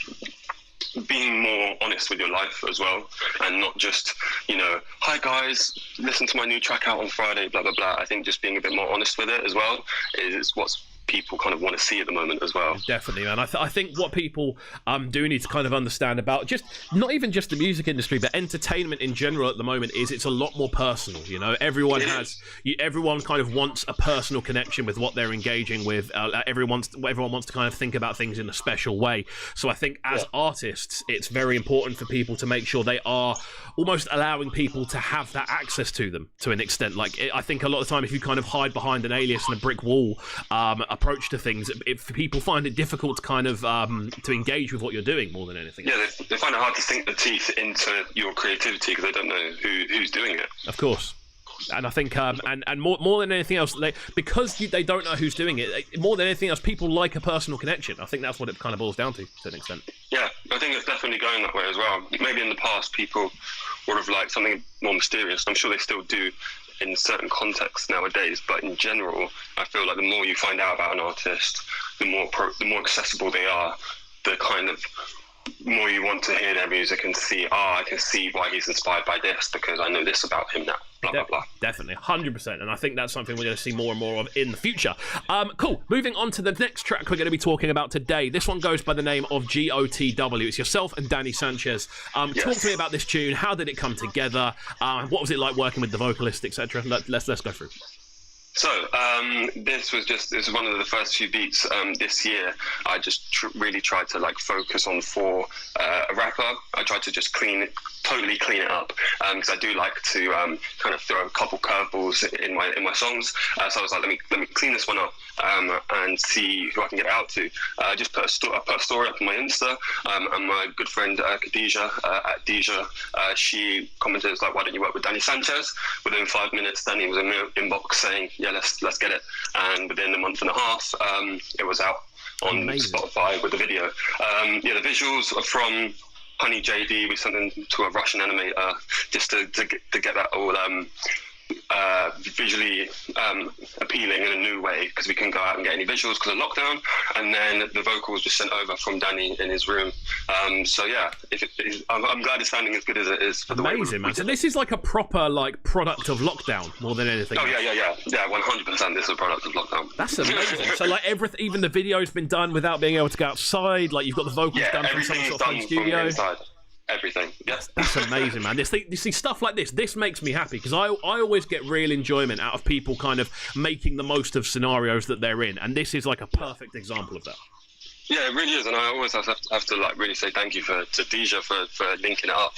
being more honest with your life as well, and not just, hi guys, listen to my new track out on Friday, blah, blah, blah. I think just being a bit more honest with it as well is what's people kind of want to see at the moment as well. Definitely, man. I think what people do need to kind of understand about just not even just the music industry, but entertainment in general at the moment is it's a lot more personal. Everyone kind of wants a personal connection with what they're engaging with. Everyone wants to kind of think about things in a special way. So I think as artists, it's very important for people to make sure they are almost allowing people to have that access to them to an extent. I think a lot of the time, if you kind of hide behind an alias and a brick wall approach to things, if people find it difficult to kind of to engage with what you're doing more than anything. Yeah, they find it hard to sink their teeth into your creativity because they don't know who's doing it. Of course. And I think, and more than anything else, because they don't know who's doing it, more than anything else, people like a personal connection. I think that's what it kind of boils down to an extent. Yeah, I think it's definitely going that way as well. Maybe in the past, people would have liked something more mysterious. I'm sure they still do in certain contexts nowadays, but in general, I feel like the more you find out about an artist, the more accessible they are, the kind of more you want to hear their music and see, I can see why he's inspired by this because I know this about him now. Blah, blah, blah. Definitely, 100%. And I think that's something we're going to see more and more of in the future. Cool. Moving on to the next track we're going to be talking about today. This one goes by the name of GOTW. It's yourself and Danny Sanchez. Talk to me about this tune. How did it come together? What was it like working with the vocalist, etc.? Let's go through. So this was one of the first few beats this year. I just really tried to focus on for a rapper. I tried to just totally clean it up because I do like to kind of throw a couple curveballs in my songs. So I was like, let me clean this one up and see who I can get it out to. I just put a story up on my Insta, and my good friend Lijah at Lijah, she commented, like, why don't you work with Danny Sanchez? Within 5 minutes, Danny was in my inbox saying, yeah, let's get it. And within a month and a half, it was out on Spotify with the video. The visuals are from Honey JD. We sent them to a Russian animator just to get that all visually appealing in a new way, because we couldn't go out and get any visuals because of lockdown. And then the vocals were sent over from Danny in his room. So yeah, I'm glad it's sounding as good as it is for the amazing, man. So this is like a proper product of lockdown more than anything. Oh yeah, 100%. This is a product of lockdown. That's amazing. So everything, even the video's been done without being able to go outside. You've got the vocals done from some sort of home studio. Inside. Everything. Yes. That's amazing, man. You see stuff like this makes me happy, because I always get real enjoyment out of people kind of making the most of scenarios that they're in, and this is like a perfect example of that. Yeah, it really is, and I always have to really say thank you to Lijah for linking it up,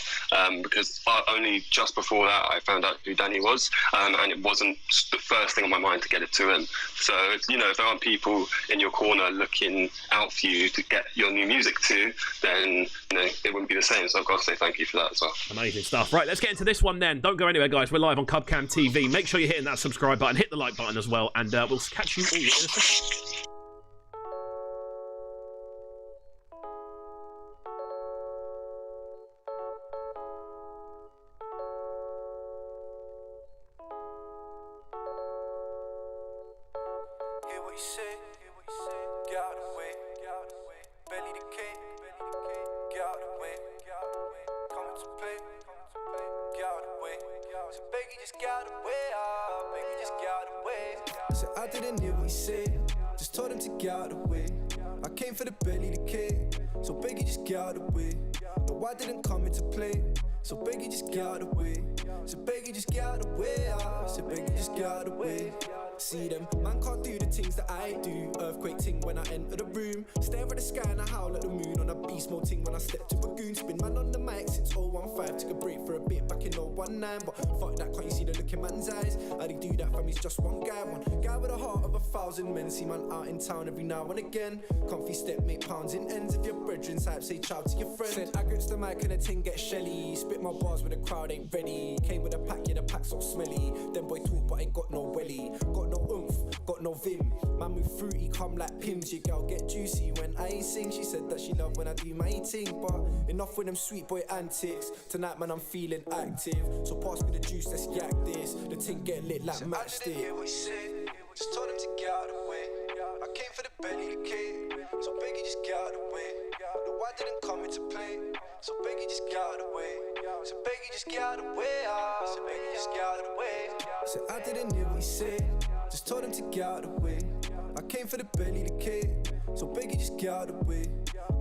because only just before that I found out who Danny was, and it wasn't the first thing on my mind to get it to him. So if there aren't people in your corner looking out for you to get your new music to, then it wouldn't be the same. So I've got to say thank you for that as well. Amazing stuff. Right, let's get into this one then. Don't go anywhere, guys. We're live on Cubcam TV. Make sure you're hitting that subscribe button, hit the like button as well, and we'll catch you all in a second. So I didn't hear what he said, just told him to get out of the way. I came for the belly to cave, so Brekky just get out of the way. No, I didn't come into play, so Brekky just get out of the way. So Brekky just get out of the way, so Brekky just get out of the way. See them, man can't do the things that I do. Earthquake ting when I enter the room. Stare at the sky and I howl at the moon. On a beast mode ting when I step to a goon. Spin man on the mic since 015. Took a break for a bit back in 01. 1-9, but fuck that, can't you see the look in man's eyes? I did do that, fam, he's just one guy with a heart of 1,000 men. See man out in town every now and again. Comfy step, make pounds in ends. If your brethren's hype, say ciao to your friend. Said I grips the mic and the ting get shelly. Spit my bars when the crowd ain't ready. Came with a pack, yeah, the pack so smelly. Them boy talk, but ain't got no welly. Got no oomph, got no vim. Man move fruity, come like pims. Your girl get juicy when I sing. She said that she love when I do my eating. But enough with them sweet boy antics. Tonight, man, I'm feeling active. So pass me the juice, let's yak this. The ting get lit like matchstick. Just told him to get out of the way. I came for the belly, the cake. So Brekky, just get out of the way. No, I didn't come into play. So Brekky, just get out of the way. So Brekky, just get out of the way. So Brekky, just get out of the way. So I didn't hear what he said. Just told him to get out of the way. I came for the belly, the cake. So Brekky, just get out of the way.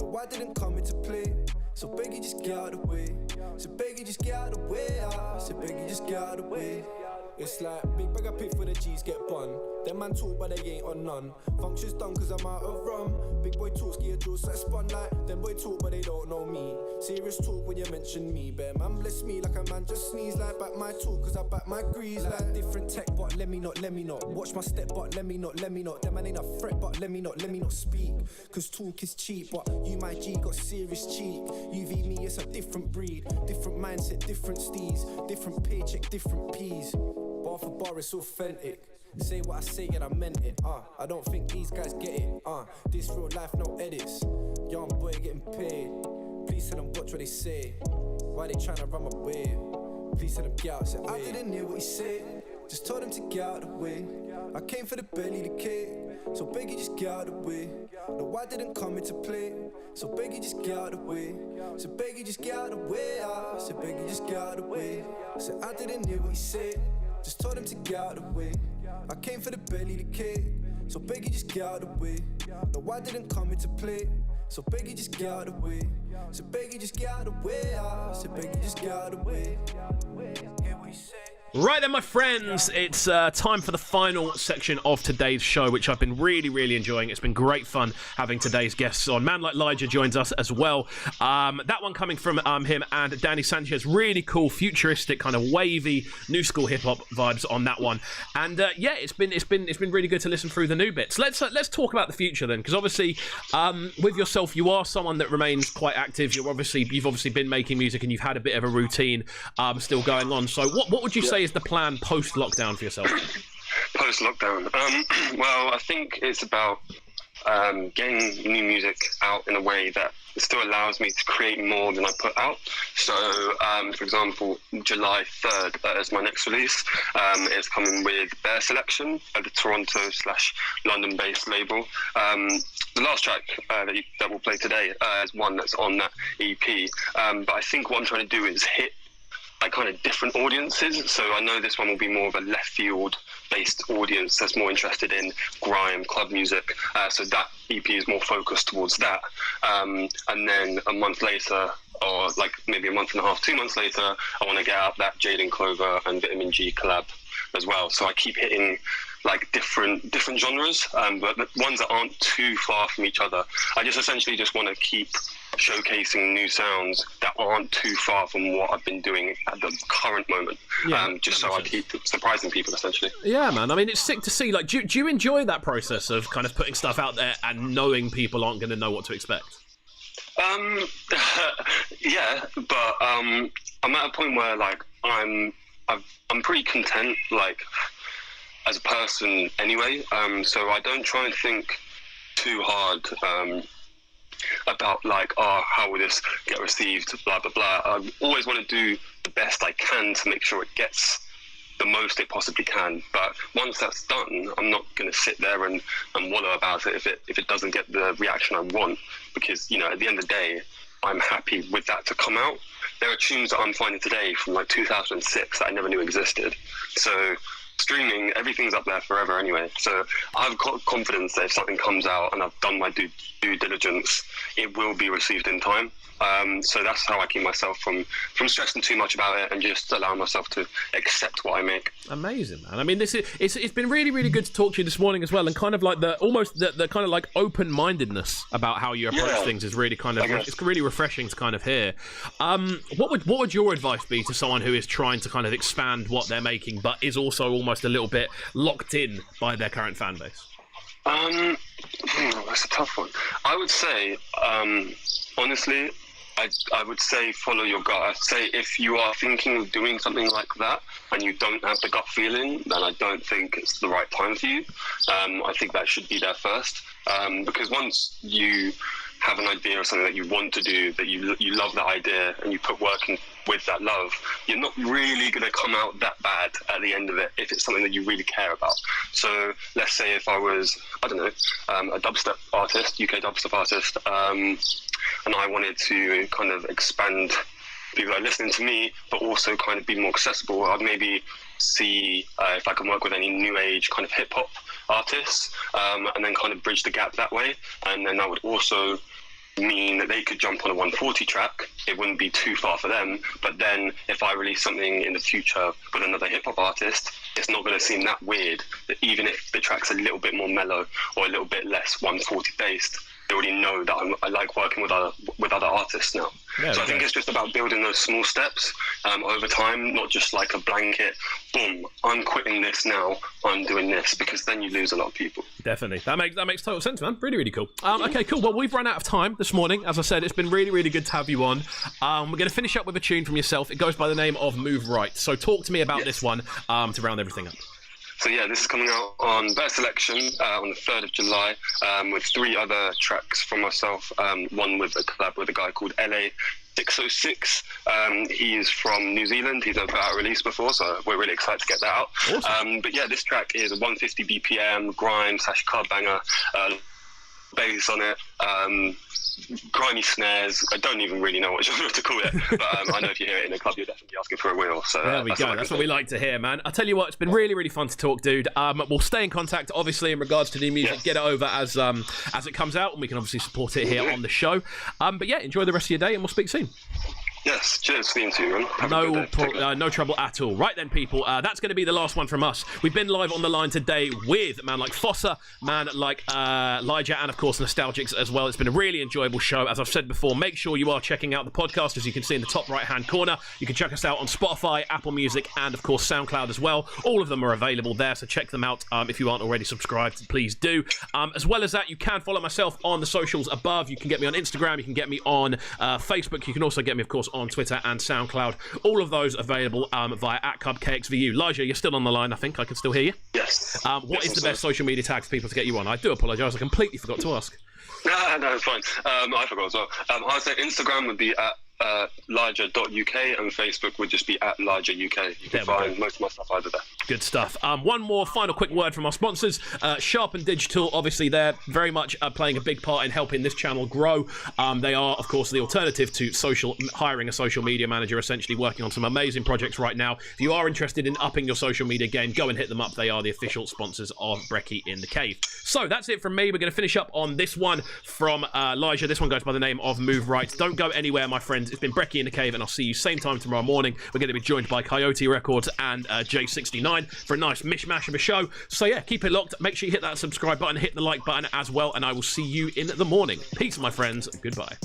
No, I didn't come into play. So Brekky, just get out of the way. So Brekky, just get out of the way. So Brekky, just get out of the way. It's like big bag of pig for the G's get bun. Them man talk but they ain't on none. Functions done cause I'm out of rum. Big boy talk, ski a juice that spun like. Them boy talk but they don't know me. Serious talk when you mention me. Bear man bless me like a man just sneeze. Like back my talk cause I back my grease. Like different tech but let me not. Watch my step but let me not. Them man ain't a threat but let me not speak. Cause talk is cheap but you my G got serious cheek. You v me it's a different breed. Different mindset, different steez. Different paycheck, different peas. Bar for bar, it's authentic. Say what I say and I meant it. I don't think these guys get it. This real life, no edits. Young boy getting paid. Please tell them watch what they say. Why they tryna run my way? Please tell them get out. So I didn't hear what he said. Just told him to get out of the way. I came for the belly, the cake. So Brekky, just get out of the way. No, I didn't come into play. So Brekky, just get out of the way. So Brekky, just get out of the way. So Brekky, just get out of the way. So I didn't hear what he said. Just told him to get out of the way. I came for the belly, the cake. So Brekky, just get out of the way. No, I didn't come into play. So Brekky, just get out of the way. So Brekky, just get out of the way. So Brekky, just get out of the way. Hear what he said. Right then, my friends, it's time for the final section of today's show, which I've been really enjoying. It's been great fun having today's guests on. Man like Lijah joins us as well. That one coming from him and Danny Sanchez. Really cool, futuristic, kind of wavy, new school hip hop vibes on that one. And yeah, it's been really good to listen through the new bits. Let's talk about the future then, because obviously with yourself, you are someone that remains quite active. You've obviously been making music and you've had a bit of a routine still going on. So what would you say is the plan post-lockdown for yourself? Post-lockdown? Well, I think it's about getting new music out in a way that still allows me to create more than I put out. So, for example, July 3rd is my next release. It's coming with Bear Selection at the Toronto/London-based label. The last track that we'll play today is one that's on that EP. But I think what I'm trying to do is hit like kind of different audiences. So I know this one will be more of a left field based audience that's more interested in grime, club music. So that EP is more focused towards that. And then a month later, or like maybe a month and a half, 2 months later, I want to get out that Jaden Clover and Vitamin G collab as well. So I keep hitting like different genres, but the ones that aren't too far from each other. I just essentially just want to keep showcasing new sounds that aren't too far from what I've been doing at the current moment. Just so I keep surprising people, essentially. Yeah, man. I mean, it's sick to see. Like, do you enjoy that process of kind of putting stuff out there and knowing people aren't going to know what to expect? Yeah, but I'm at a point where like I'm pretty content, like as a person anyway. So I don't try and think too hard about like, how will this get received, blah blah blah. I always want to do the best I can to make sure it gets the most it possibly can. But once that's done, I'm not going to sit there and wallow about it if it doesn't get the reaction I want, because you know, at the end of the day, I'm happy with that to come out. There are tunes that I'm finding today from like 2006 that I never knew existed. So streaming, everything's up there forever anyway. So I've got confidence that if something comes out and I've done my due diligence, it will be received in time. So that's how I keep myself from stressing too much about it and just allowing myself to accept what I make. Amazing, man. I mean, it's been really, really good to talk to you this morning as well, and kind of like the kind of like open-mindedness about how you approach things is really kind of it's really refreshing to kind of hear. What would your advice be to someone who is trying to kind of expand what they're making, but is also almost a little bit locked in by their current fan base? That's a tough one. I would say, honestly, I would say follow your gut. I'd say if you are thinking of doing something like that and you don't have the gut feeling, then I don't think it's the right time for you. I think that should be there first, because once you have an idea of something that you want to do, that you love that idea and you put work in with that love, you're not really going to come out that bad at the end of it if it's something that you really care about. So let's say if I was, I don't know, a dubstep artist, UK dubstep artist, and I wanted to kind of expand people that are listening to me, but also kind of be more accessible, I'd maybe see if I can work with any new age kind of hip hop artists, and then kind of bridge the gap that way. And then that would also mean that they could jump on a 140 track. It wouldn't be too far for them, but then if I release something in the future with another hip-hop artist, it's not going to seem that weird, that even if the track's a little bit more mellow or a little bit less 140 based, they already know that I like working with other artists now. Yeah, so I think it's just about building those small steps over time, not just like a blanket, boom, I'm quitting this now, I'm doing this, because then you lose a lot of people. Definitely. That makes total sense, man. Really, really cool. Okay, cool. Well, we've run out of time this morning. As I said, it's been really, really good to have you on. We're going to finish up with a tune from yourself. It goes by the name of Move Right. So talk to me about this one to round everything up. So yeah, this is coming out on Better Selection on the 3rd of July with 3 other tracks from myself, one with a collab with a guy called LA606. He is from New Zealand. He's ever out release before, so we're really excited to get that out. Awesome. But yeah, this track is a 150 BPM grime / club banger, bass on it, grimy snares. I don't even really know what genre to call it, but I know if you hear it in a club, you're definitely asking for a wheel. So there we go. That's what we like to hear, man. I tell you what, it's been really, really fun to talk, dude. We'll stay in contact, obviously, in regards to new music. Yes. Get it over as it comes out, and we can obviously support it here on the show. But yeah, enjoy the rest of your day, and we'll speak soon. Yes, cheers. See you too, man. No trouble at all. Right then, people, that's going to be the last one from us. We've been live on the line today with man like Phossa, man like Lijah, and of course Nostalgix as well. It's been a really enjoyable show. As I've said before, make sure you are checking out the podcast, as you can see in the top right-hand corner. You can check us out on Spotify, Apple Music, and of course SoundCloud as well. All of them are available there, so check them out. If you aren't already subscribed, please do. As well as that, you can follow myself on the socials above. You can get me on Instagram, you can get me on Facebook, you can also get me, of course, on Twitter and SoundCloud. All of those available via @KXVU. Lijah, you're still on the line, I think. I can still hear you. Yes. What is the best social media tag for people to get you on? I do apologise, I completely forgot to ask. No, it's fine. I forgot as well. I'd say Instagram would be at Lijah.uk, and Facebook would just be at LijahUK. You can find most of my stuff either there. Good stuff. One more final quick word from our sponsors. Sharp and Digital, obviously they're very much playing a big part in helping this channel grow. They are, of course, the alternative to hiring a social media manager, essentially working on some amazing projects right now. If you are interested in upping your social media game, go and hit them up. They are the official sponsors of Brekky In The Cave. So that's it from me. We're going to finish up on this one from Lijah. This one goes by the name of Move Right. Don't go anywhere, my friends. It's been Brekky In The Cave, and I'll see you same time tomorrow morning. We're going to be joined by Coyote Records and J69 for a nice mishmash of a show. So yeah, keep it locked. Make sure you hit that subscribe button, hit the like button as well, and I will see you in the morning. Peace, my friends. Goodbye.